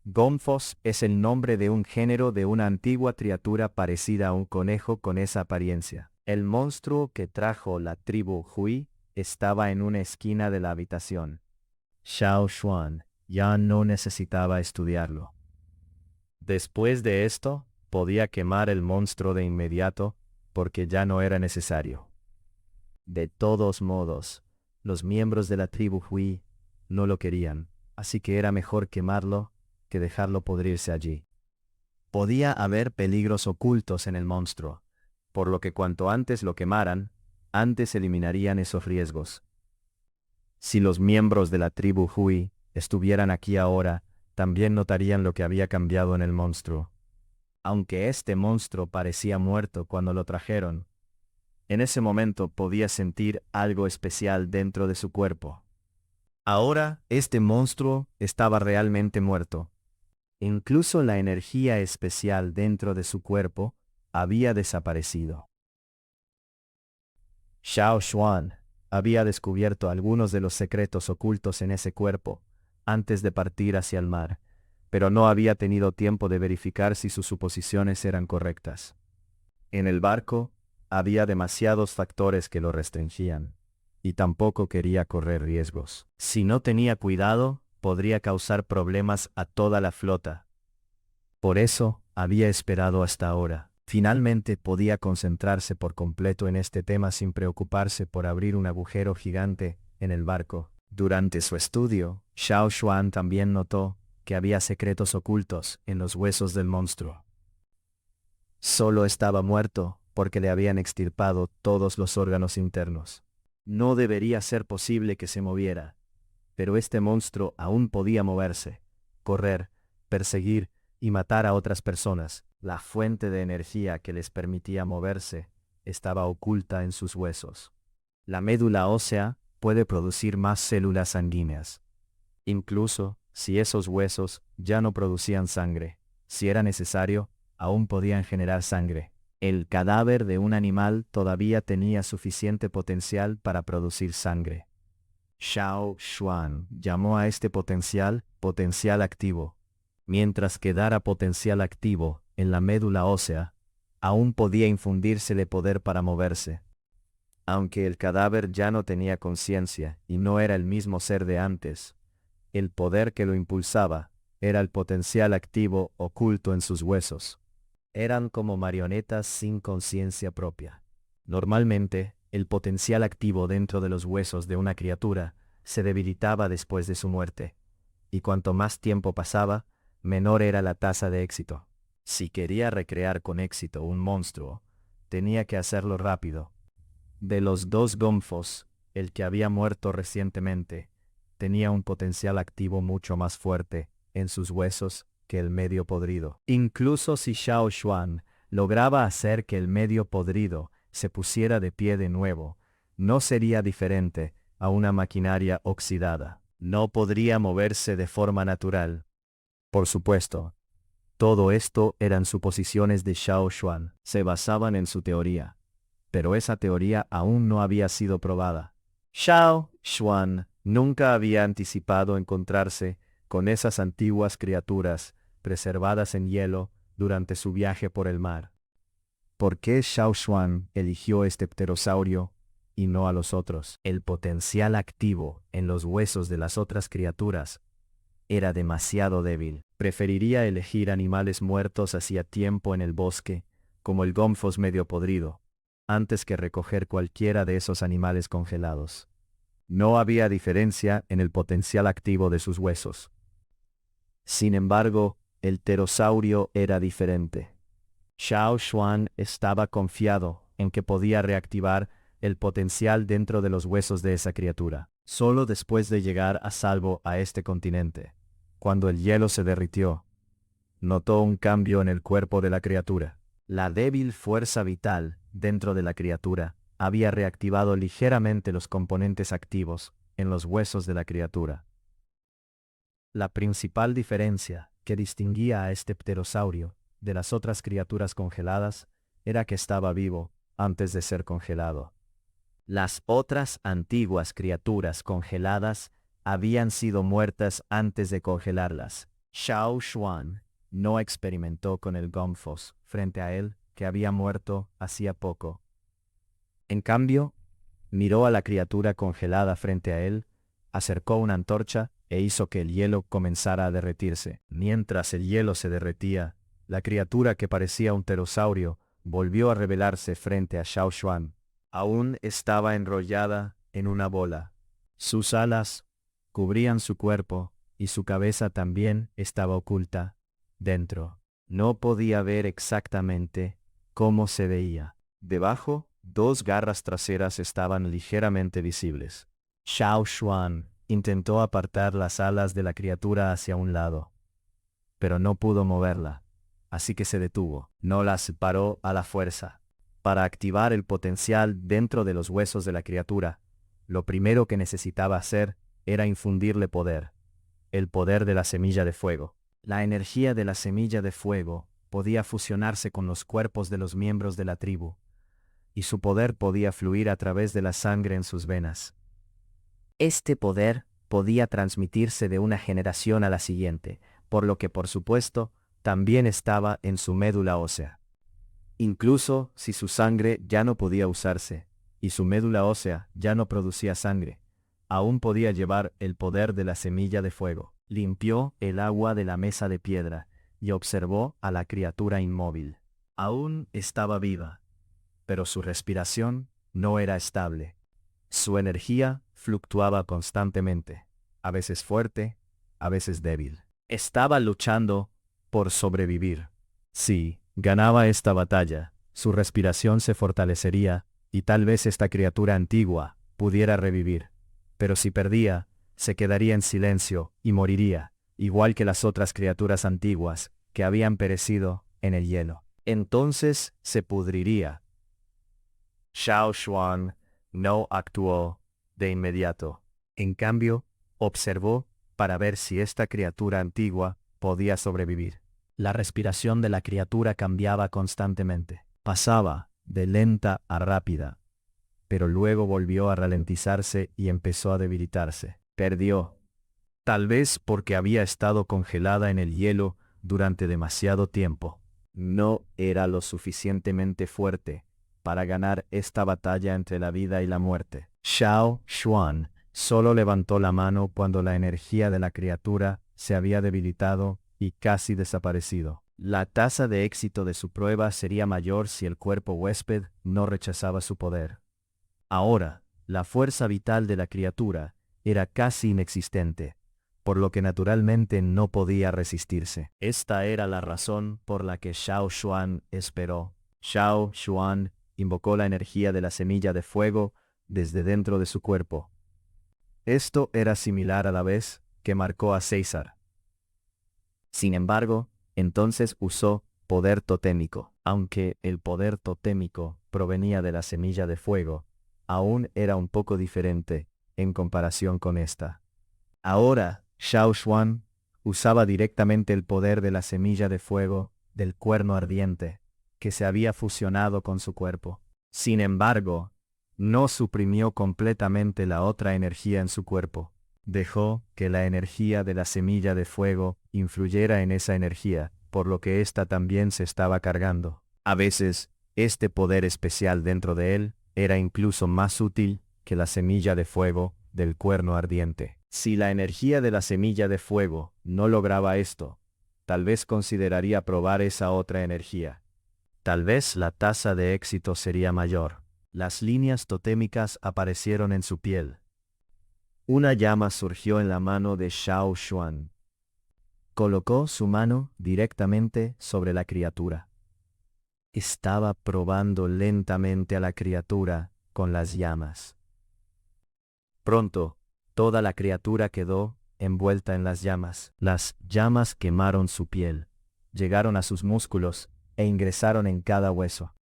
Gonfos es el nombre de un género de una antigua criatura parecida a un conejo con esa apariencia. El monstruo que trajo la tribu Hui estaba en una esquina de la habitación. Xiao Xuan ya no necesitaba estudiarlo. Después de esto, podía quemar el monstruo de inmediato, porque ya no era necesario. De todos modos, los miembros de la tribu Hui no lo querían, así que era mejor quemarlo que dejarlo podrirse allí. Podía haber peligros ocultos en el monstruo, por lo que cuanto antes lo quemaran, antes eliminarían esos riesgos. Si los miembros de la tribu Hui estuvieran aquí ahora, también notarían lo que había cambiado en el monstruo. Aunque este monstruo parecía muerto cuando lo trajeron, en ese momento podía sentir algo especial dentro de su cuerpo. Ahora, este monstruo estaba realmente muerto. Incluso la energía especial dentro de su cuerpo había desaparecido. Xiao Xuan había descubierto algunos de los secretos ocultos en ese cuerpo antes de partir hacia el mar, pero no había tenido tiempo de verificar si sus suposiciones eran correctas. En el barco había demasiados factores que lo restringían, y tampoco quería correr riesgos. Si no tenía cuidado, podría causar problemas a toda la flota. Por eso, había esperado hasta ahora. Finalmente podía concentrarse por completo en este tema sin preocuparse por abrir un agujero gigante en el barco. Durante su estudio, Xiao Xuan también notó que había secretos ocultos en los huesos del monstruo. Solo estaba muerto porque le habían extirpado todos los órganos internos. No debería ser posible que se moviera, pero este monstruo aún podía moverse, correr, perseguir y matar a otras personas. La fuente de energía que les permitía moverse estaba oculta en sus huesos. La médula ósea puede producir más células sanguíneas. Incluso si esos huesos ya no producían sangre, si era necesario, aún podían generar sangre. El cadáver de un animal todavía tenía suficiente potencial para producir sangre. Xiao Xuan llamó a este potencial activo. Mientras quedara potencial activo en la médula ósea, aún podía infundírsele poder para moverse. Aunque el cadáver ya no tenía conciencia y no era el mismo ser de antes, El poder que lo impulsaba era el potencial activo oculto en sus huesos. Eran como marionetas sin conciencia propia. Normalmente, el potencial activo dentro de los huesos de una criatura se debilitaba después de su muerte, y cuanto más tiempo pasaba, menor era la tasa de éxito. Si quería recrear con éxito un monstruo, tenía que hacerlo rápido. De los dos Gomphos, el que había muerto recientemente, tenía un potencial activo mucho más fuerte en sus huesos que el medio podrido. Incluso si Xiao Xuan lograba hacer que el medio podrido se pusiera de pie de nuevo, no sería diferente a una maquinaria oxidada. No podría moverse de forma natural. Por supuesto, todo esto eran suposiciones de Xiao Xuan. Se basaban en su teoría, pero esa teoría aún no había sido probada. Xiao Xuan nunca había anticipado encontrarse con esas antiguas criaturas preservadas en hielo durante su viaje por el mar. ¿Por qué Xiao Xuan eligió este pterosaurio y no a los otros? El potencial activo en los huesos de las otras criaturas era demasiado débil. Preferiría elegir animales muertos hacía tiempo en el bosque, como el Gomphos medio podrido, antes que recoger cualquiera de esos animales congelados. No había diferencia en el potencial activo de sus huesos. Sin embargo, el pterosaurio era diferente. Xiao Xuan estaba confiado en que podía reactivar el potencial dentro de los huesos de esa criatura, solo después de llegar a salvo a este continente. Cuando el hielo se derritió, notó un cambio en el cuerpo de la criatura. La débil fuerza vital dentro de la criatura había reactivado ligeramente los componentes activos en los huesos de la criatura. La principal diferencia que distinguía a este pterosaurio de las otras criaturas congeladas era que estaba vivo antes de ser congelado. Las otras antiguas criaturas congeladas habían sido muertas antes de congelarlas. Xiao Xuan no experimentó con el Gomphos frente a él, que había muerto hacía poco. En cambio, miró a la criatura congelada frente a él, acercó una antorcha e hizo que el hielo comenzara a derretirse. Mientras el hielo se derretía, la criatura que parecía un pterosaurio volvió a revelarse frente a Xiao Xuan. Aún estaba enrollada en una bola. Sus alas cubrían su cuerpo y su cabeza también estaba oculta dentro. No podía ver exactamente cómo se veía. Debajo, dos garras traseras estaban ligeramente visibles. Xiao Xuan intentó apartar las alas de la criatura hacia un lado, pero no pudo moverla, así que se detuvo. No la separó a la fuerza. Para activar el potencial dentro de los huesos de la criatura, lo primero que necesitaba hacer era infundirle poder, el poder de la semilla de fuego. La energía de la semilla de fuego podía fusionarse con los cuerpos de los miembros de la tribu, y su poder podía fluir a través de la sangre en sus venas. Este poder podía transmitirse de una generación a la siguiente, por lo que por supuesto también estaba en su médula ósea. Incluso si su sangre ya no podía usarse, y su médula ósea ya no producía sangre, aún podía llevar el poder de la semilla de fuego. Limpió el agua de la mesa de piedra y observó a la criatura inmóvil. Aún estaba viva, pero su respiración no era estable. Su energía fluctuaba constantemente, a veces fuerte, a veces débil. Estaba luchando por sobrevivir. Si ganaba esta batalla, su respiración se fortalecería y tal vez esta criatura antigua pudiera revivir. Pero si perdía, se quedaría en silencio y moriría, igual que las otras criaturas antiguas que habían perecido en el hielo. Entonces se pudriría. Xiao Xuan no actuó de inmediato. En cambio, observó para ver si esta criatura antigua podía sobrevivir. La respiración de la criatura cambiaba constantemente. Pasaba de lenta a rápida, pero luego volvió a ralentizarse y empezó a debilitarse. Perdió. Tal vez porque había estado congelada en el hielo durante demasiado tiempo. No era lo suficientemente fuerte para ganar esta batalla entre la vida y la muerte. Xiao Xuan Solo levantó la mano cuando la energía de la criatura se había debilitado y casi desaparecido. La tasa de éxito de su prueba sería mayor si el cuerpo huésped no rechazaba su poder. Ahora, la fuerza vital de la criatura era casi inexistente, por lo que naturalmente no podía resistirse. Esta era la razón por la que Xiao Xuan esperó. Xiao Xuan invocó la energía de la semilla de fuego desde dentro de su cuerpo. Esto era similar a la vez que marcó a César. Sin embargo, entonces usó poder totémico. Aunque el poder totémico provenía de la semilla de fuego, aún era un poco diferente en comparación con esta. Ahora, Xiao Xuan usaba directamente el poder de la semilla de fuego del cuerno ardiente, que se había fusionado con su cuerpo. Sin embargo, no suprimió completamente la otra energía en su cuerpo. Dejó que la energía de la semilla de fuego influyera en esa energía, por lo que ésta también se estaba cargando. A veces, este poder especial dentro de él era incluso más útil que la semilla de fuego del cuerno ardiente. Si la energía de la semilla de fuego no lograba esto, tal vez consideraría probar esa otra energía. Tal vez la tasa de éxito sería mayor. Las líneas totémicas aparecieron en su piel. Una llama surgió en la mano de Xiao Xuan. Colocó su mano directamente sobre la criatura. Estaba probando lentamente a la criatura con las llamas. Pronto, toda la criatura quedó envuelta en las llamas. Las llamas quemaron su piel, llegaron a sus músculos e ingresaron en cada hueso.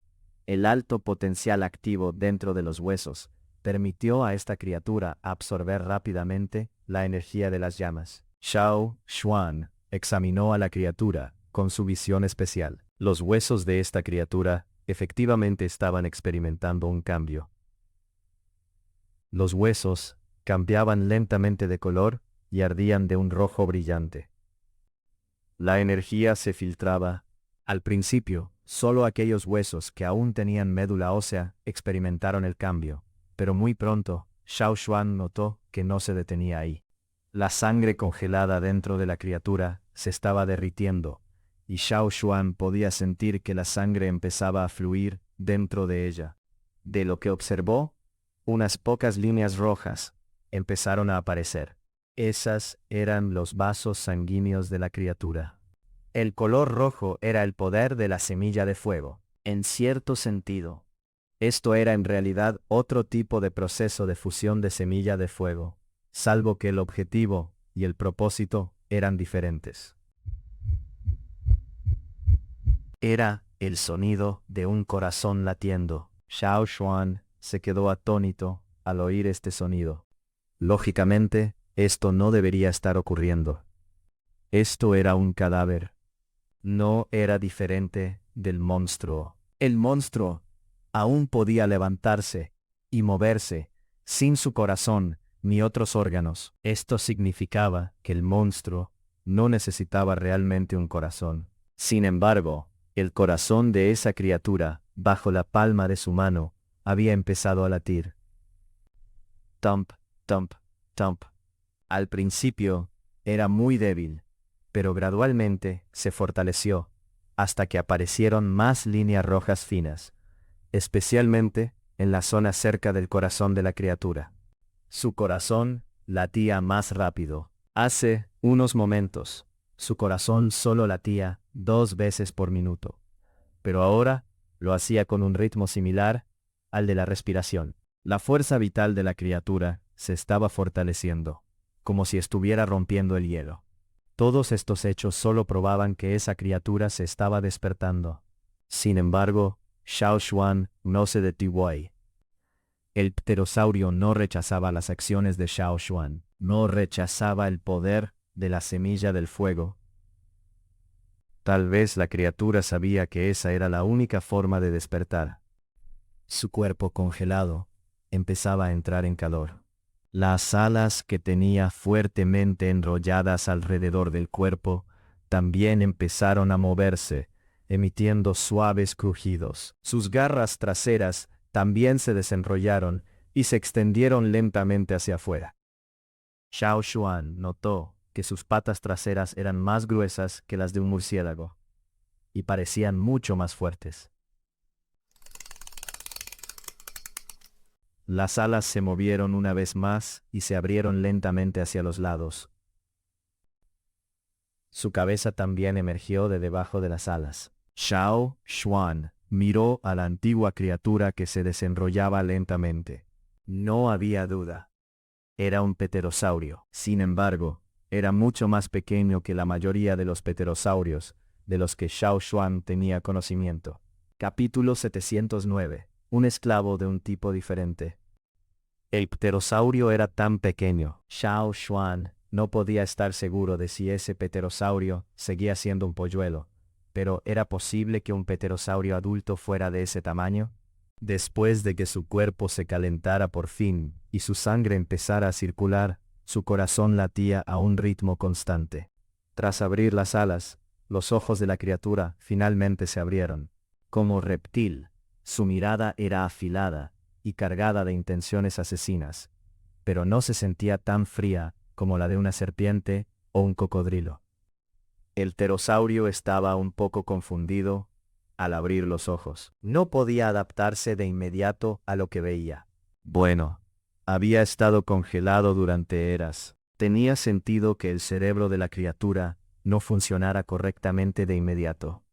El alto potencial activo dentro de los huesos permitió a esta criatura absorber rápidamente la energía de las llamas. Xiao Xuan examinó a la criatura con su visión especial. Los huesos de esta criatura efectivamente estaban experimentando un cambio. Los huesos cambiaban lentamente de color y ardían de un rojo brillante. La energía se filtraba. Al principio, solo aquellos huesos que aún tenían médula ósea experimentaron el cambio, pero muy pronto, Xiao Xuan notó que no se detenía ahí. La sangre congelada dentro de la criatura se estaba derritiendo, y Xiao Xuan podía sentir que la sangre empezaba a fluir dentro de ella. De lo que observó, unas pocas líneas rojas empezaron a aparecer. Esas eran los vasos sanguíneos de la criatura. El color rojo era el poder de la semilla de fuego. En cierto sentido, esto era en realidad otro tipo de proceso de fusión de semilla de fuego, salvo que el objetivo y el propósito eran diferentes. Era el sonido de un corazón latiendo. Xiao Xuan se quedó atónito al oír este sonido. Lógicamente, esto no debería estar ocurriendo. Esto era un cadáver. No era diferente del monstruo. El monstruo aún podía levantarse y moverse sin su corazón ni otros órganos. Esto significaba que el monstruo no necesitaba realmente un corazón. Sin embargo, el corazón de esa criatura, bajo la palma de su mano, había empezado a latir. Thump, thump, thump. Al principio, era muy débil, pero gradualmente se fortaleció, hasta que aparecieron más líneas rojas finas, especialmente en la zona cerca del corazón de la criatura. Su corazón latía más rápido. Hace unos momentos, su corazón solo latía 2 veces por minuto, pero ahora lo hacía con un ritmo similar al de la respiración. La fuerza vital de la criatura se estaba fortaleciendo, como si estuviera rompiendo el hielo. Todos estos hechos solo probaban que esa criatura se estaba despertando. Sin embargo, Xiao Xuan no se detuvo ahí. El pterosaurio no rechazaba las acciones de Xiao Xuan, no rechazaba el poder de la semilla del fuego. Tal vez la criatura sabía que esa era la única forma de despertar. Su cuerpo congelado empezaba a entrar en calor. Las alas que tenía fuertemente enrolladas alrededor del cuerpo también empezaron a moverse, emitiendo suaves crujidos. Sus garras traseras también se desenrollaron y se extendieron lentamente hacia afuera. Xiao Xuan notó que sus patas traseras eran más gruesas que las de un murciélago, y parecían mucho más fuertes. Las alas se movieron una vez más y se abrieron lentamente hacia los lados. Su cabeza también emergió de debajo de las alas. Xiao Xuan miró a la antigua criatura que se desenrollaba lentamente. No había duda. Era un pterosaurio. Sin embargo, era mucho más pequeño que la mayoría de los pterosaurios de los que Xiao Xuan tenía conocimiento. Capítulo 709. Un esclavo de un tipo diferente. El pterosaurio era tan pequeño. Xiao Xuan no podía estar seguro de si ese pterosaurio seguía siendo un polluelo, pero ¿era posible que un pterosaurio adulto fuera de ese tamaño? Después de que su cuerpo se calentara por fin y su sangre empezara a circular, su corazón latía a un ritmo constante. Tras abrir las alas, los ojos de la criatura finalmente se abrieron. Como reptil, su mirada era afilada y cargada de intenciones asesinas, pero no se sentía tan fría como la de una serpiente o un cocodrilo. El pterosaurio estaba un poco confundido al abrir los ojos. No podía adaptarse de inmediato a lo que veía. Bueno, había estado congelado durante eras. Tenía sentido que el cerebro de la criatura no funcionara correctamente de inmediato.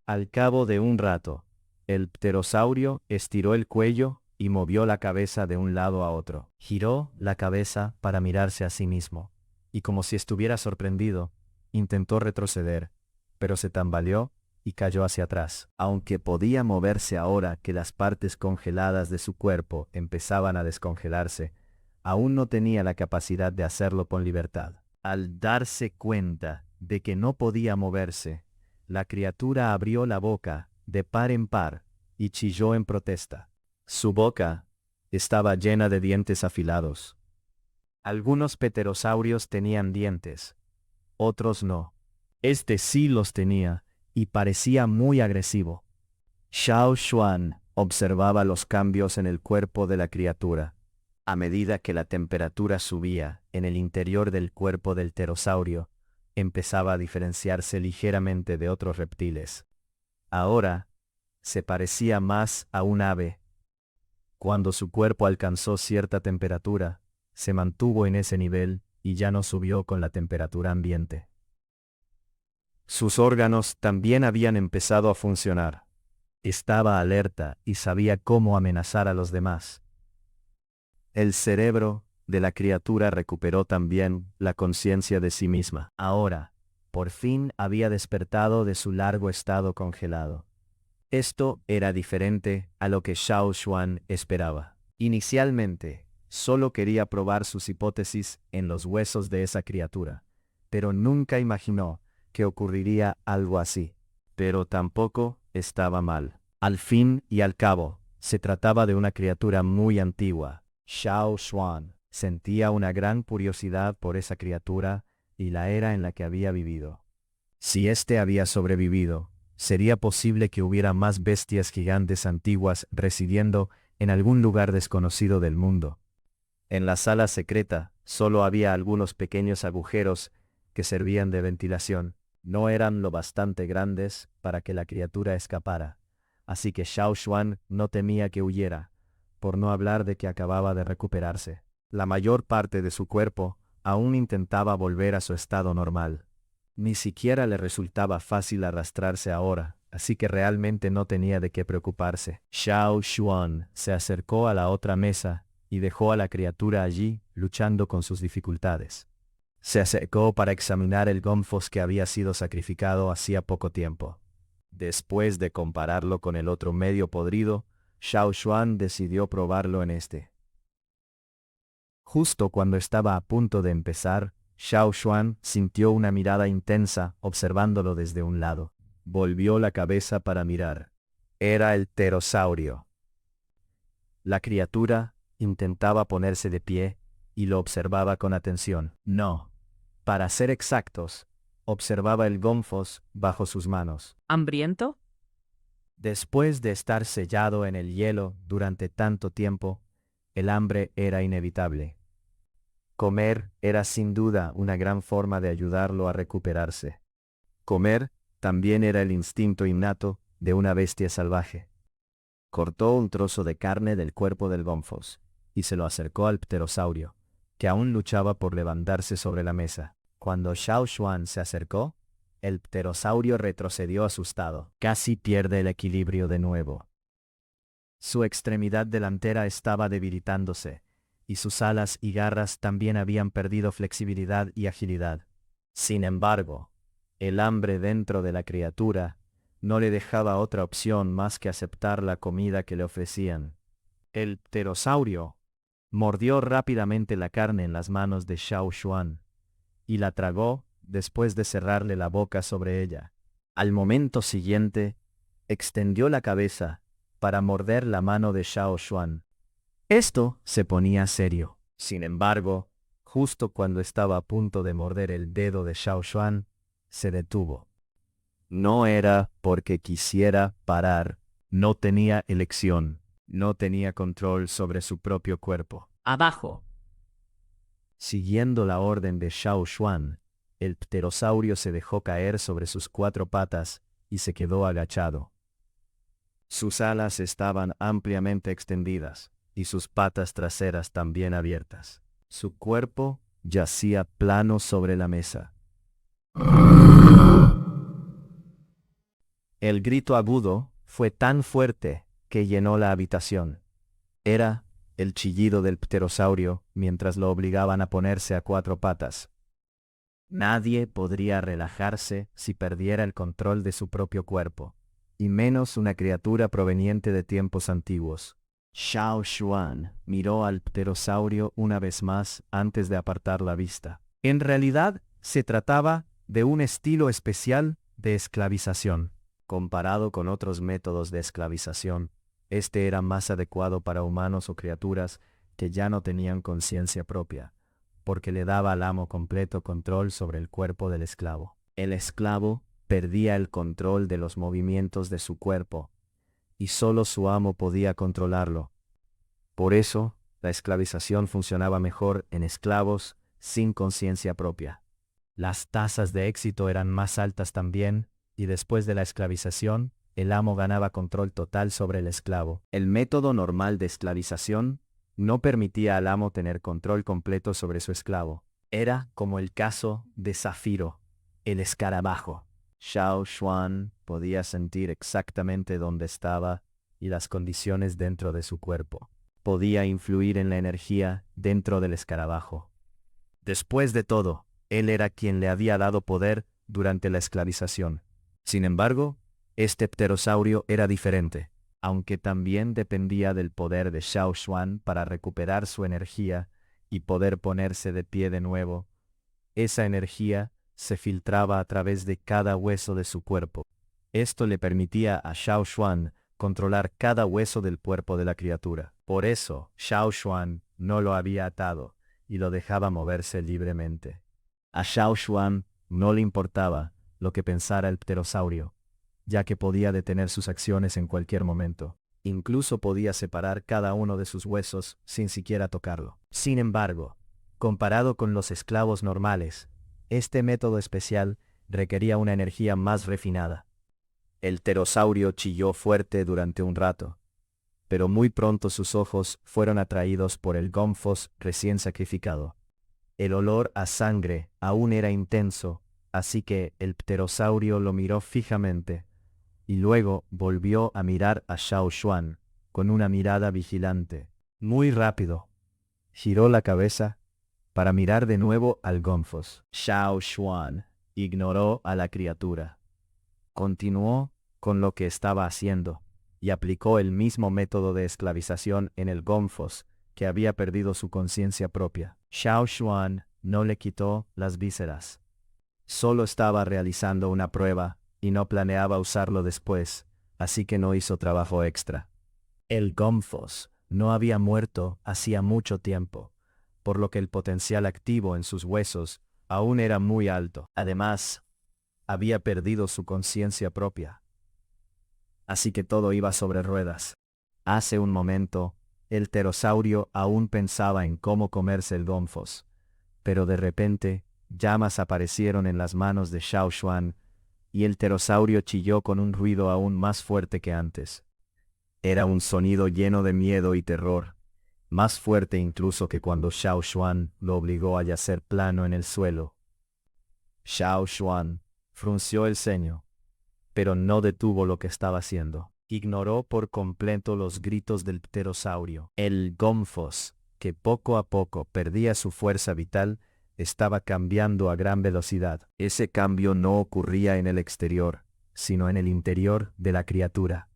Al cabo de un rato, el pterosaurio estiró el cuello y movió la cabeza de un lado a otro. Giró la cabeza para mirarse a sí mismo, y como si estuviera sorprendido, intentó retroceder, pero se tambaleó y cayó hacia atrás. Aunque podía moverse ahora que las partes congeladas de su cuerpo empezaban a descongelarse, aún no tenía la capacidad de hacerlo con libertad. Al darse cuenta de que no podía moverse, la criatura abrió la boca de par en par y chilló en protesta. Su boca estaba llena de dientes afilados. Algunos pterosaurios tenían dientes, otros no. Este sí los tenía, y parecía muy agresivo. Xiao Xuan observaba los cambios en el cuerpo de la criatura. A medida que la temperatura subía en el interior del cuerpo del pterosaurio, empezaba a diferenciarse ligeramente de otros reptiles. Ahora, se parecía más a un ave. Cuando su cuerpo alcanzó cierta temperatura, se mantuvo en ese nivel y ya no subió con la temperatura ambiente. Sus órganos también habían empezado a funcionar. Estaba alerta y sabía cómo amenazar a los demás. El cerebro de la criatura recuperó también la conciencia de sí misma. Ahora, por fin había despertado de su largo estado congelado. Esto era diferente a lo que Xiao Xuan esperaba. Inicialmente, solo quería probar sus hipótesis en los huesos de esa criatura, pero nunca imaginó que ocurriría algo así. Pero tampoco estaba mal. Al fin y al cabo, se trataba de una criatura muy antigua. Xiao Xuan sentía una gran curiosidad por esa criatura y la era en la que había vivido. Si éste había sobrevivido, ¿sería posible que hubiera más bestias gigantes antiguas residiendo en algún lugar desconocido del mundo? En la sala secreta solo había algunos pequeños agujeros que servían de ventilación. No eran lo bastante grandes para que la criatura escapara, así que Xiao Xuan no temía que huyera, por no hablar de que acababa de recuperarse. La mayor parte de su cuerpo aún intentaba volver a su estado normal. Ni siquiera le resultaba fácil arrastrarse ahora, así que realmente no tenía de qué preocuparse. Xiao Xuan se acercó a la otra mesa y dejó a la criatura allí, luchando con sus dificultades. Se acercó para examinar el gomfos que había sido sacrificado hacía poco tiempo. Después de compararlo con el otro medio podrido, Xiao Xuan decidió probarlo en este. Justo cuando estaba a punto de empezar, Xiao Xuan sintió una mirada intensa observándolo desde un lado. Volvió la cabeza para mirar. Era el pterosaurio. La criatura intentaba ponerse de pie y lo observaba con atención. No. Para ser exactos, observaba el gomfos bajo sus manos. ¿Hambriento? Después de estar sellado en el hielo durante tanto tiempo, el hambre era inevitable. Comer era sin duda una gran forma de ayudarlo a recuperarse. Comer también era el instinto innato de una bestia salvaje. Cortó un trozo de carne del cuerpo del Gomphos y se lo acercó al pterosaurio, que aún luchaba por levantarse sobre la mesa. Cuando Xiao Xuan se acercó, el pterosaurio retrocedió asustado. Casi pierde el equilibrio de nuevo. Su extremidad delantera estaba debilitándose, y sus alas y garras también habían perdido flexibilidad y agilidad. Sin embargo, el hambre dentro de la criatura no le dejaba otra opción más que aceptar la comida que le ofrecían. El pterosaurio mordió rápidamente la carne en las manos de Xiao Xuan, y la tragó después de cerrarle la boca sobre ella. Al momento siguiente, extendió la cabeza para morder la mano de Xiao Xuan. Esto se ponía serio. Sin embargo, justo cuando estaba a punto de morder el dedo de Xiao Xuan, se detuvo. No era porque quisiera parar, no tenía elección, no tenía control sobre su propio cuerpo. Abajo. Siguiendo la orden de Xiao Xuan, el pterosaurio se dejó caer sobre sus 4 patas y se quedó agachado. Sus alas estaban ampliamente extendidas y sus patas traseras también abiertas. Su cuerpo yacía plano sobre la mesa. El grito agudo fue tan fuerte que llenó la habitación. Era el chillido del pterosaurio mientras lo obligaban a ponerse a 4 patas. Nadie podría relajarse si perdiera el control de su propio cuerpo, y menos una criatura proveniente de tiempos antiguos. Xiao Xuan miró al pterosaurio una vez más antes de apartar la vista. En realidad, se trataba de un estilo especial de esclavización. Comparado con otros métodos de esclavización, este era más adecuado para humanos o criaturas que ya no tenían conciencia propia, porque le daba al amo completo control sobre el cuerpo del esclavo. El esclavo perdía el control de los movimientos de su cuerpo, y solo su amo podía controlarlo. Por eso, la esclavización funcionaba mejor en esclavos sin conciencia propia. Las tasas de éxito eran más altas también, y después de la esclavización, el amo ganaba control total sobre el esclavo. El método normal de esclavización no permitía al amo tener control completo sobre su esclavo. Era como el caso de Zafiro, el escarabajo. Xiao Xuan podía sentir exactamente dónde estaba y las condiciones dentro de su cuerpo. Podía influir en la energía dentro del escarabajo. Después de todo, él era quien le había dado poder durante la esclavización. Sin embargo, este pterosaurio era diferente, aunque también dependía del poder de Xiao Xuan para recuperar su energía y poder ponerse de pie de nuevo. Esa energía se filtraba a través de cada hueso de su cuerpo. Esto le permitía a Xiao Xuan controlar cada hueso del cuerpo de la criatura. Por eso, Xiao Xuan no lo había atado y lo dejaba moverse libremente. A Xiao Xuan no le importaba lo que pensara el pterosaurio, ya que podía detener sus acciones en cualquier momento. Incluso podía separar cada uno de sus huesos sin siquiera tocarlo. Sin embargo, comparado con los esclavos normales, este método especial requería una energía más refinada. El pterosaurio chilló fuerte durante un rato, pero muy pronto sus ojos fueron atraídos por el Gomphos recién sacrificado. El olor a sangre aún era intenso, así que el pterosaurio lo miró fijamente, y luego volvió a mirar a Xiao Xuan con una mirada vigilante. Muy rápido, giró la cabeza para mirar de nuevo al Gomphos. Xiao Xuan ignoró a la criatura. Continuó con lo que estaba haciendo, y aplicó el mismo método de esclavización en el Gomphos, que había perdido su conciencia propia. Xiao Xuan no le quitó las vísceras. Solo estaba realizando una prueba y no planeaba usarlo después, así que no hizo trabajo extra. El Gomphos no había muerto hacía mucho tiempo, por lo que el potencial activo en sus huesos aún era muy alto. Además, había perdido su conciencia propia. Así que todo iba sobre ruedas. Hace un momento, el pterosaurio aún pensaba en cómo comerse el Gomphos, pero de repente, llamas aparecieron en las manos de Xiao Xuan, y el pterosaurio chilló con un ruido aún más fuerte que antes. Era un sonido lleno de miedo y terror, más fuerte incluso que cuando Xiao Xuan lo obligó a yacer plano en el suelo. Xiao Xuan frunció el ceño, pero no detuvo lo que estaba haciendo. Ignoró por completo los gritos del pterosaurio. El Gomphos, que poco a poco perdía su fuerza vital, estaba cambiando a gran velocidad. Ese cambio no ocurría en el exterior, sino en el interior de la criatura.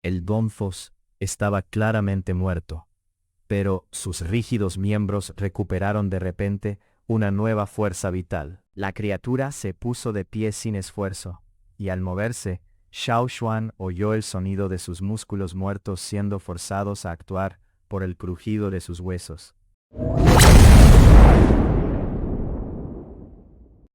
El Gomphos estaba claramente muerto, pero sus rígidos miembros recuperaron de repente una nueva fuerza vital. La criatura se puso de pie sin esfuerzo, y al moverse, Xiao Xuan oyó el sonido de sus músculos muertos siendo forzados a actuar por el crujido de sus huesos.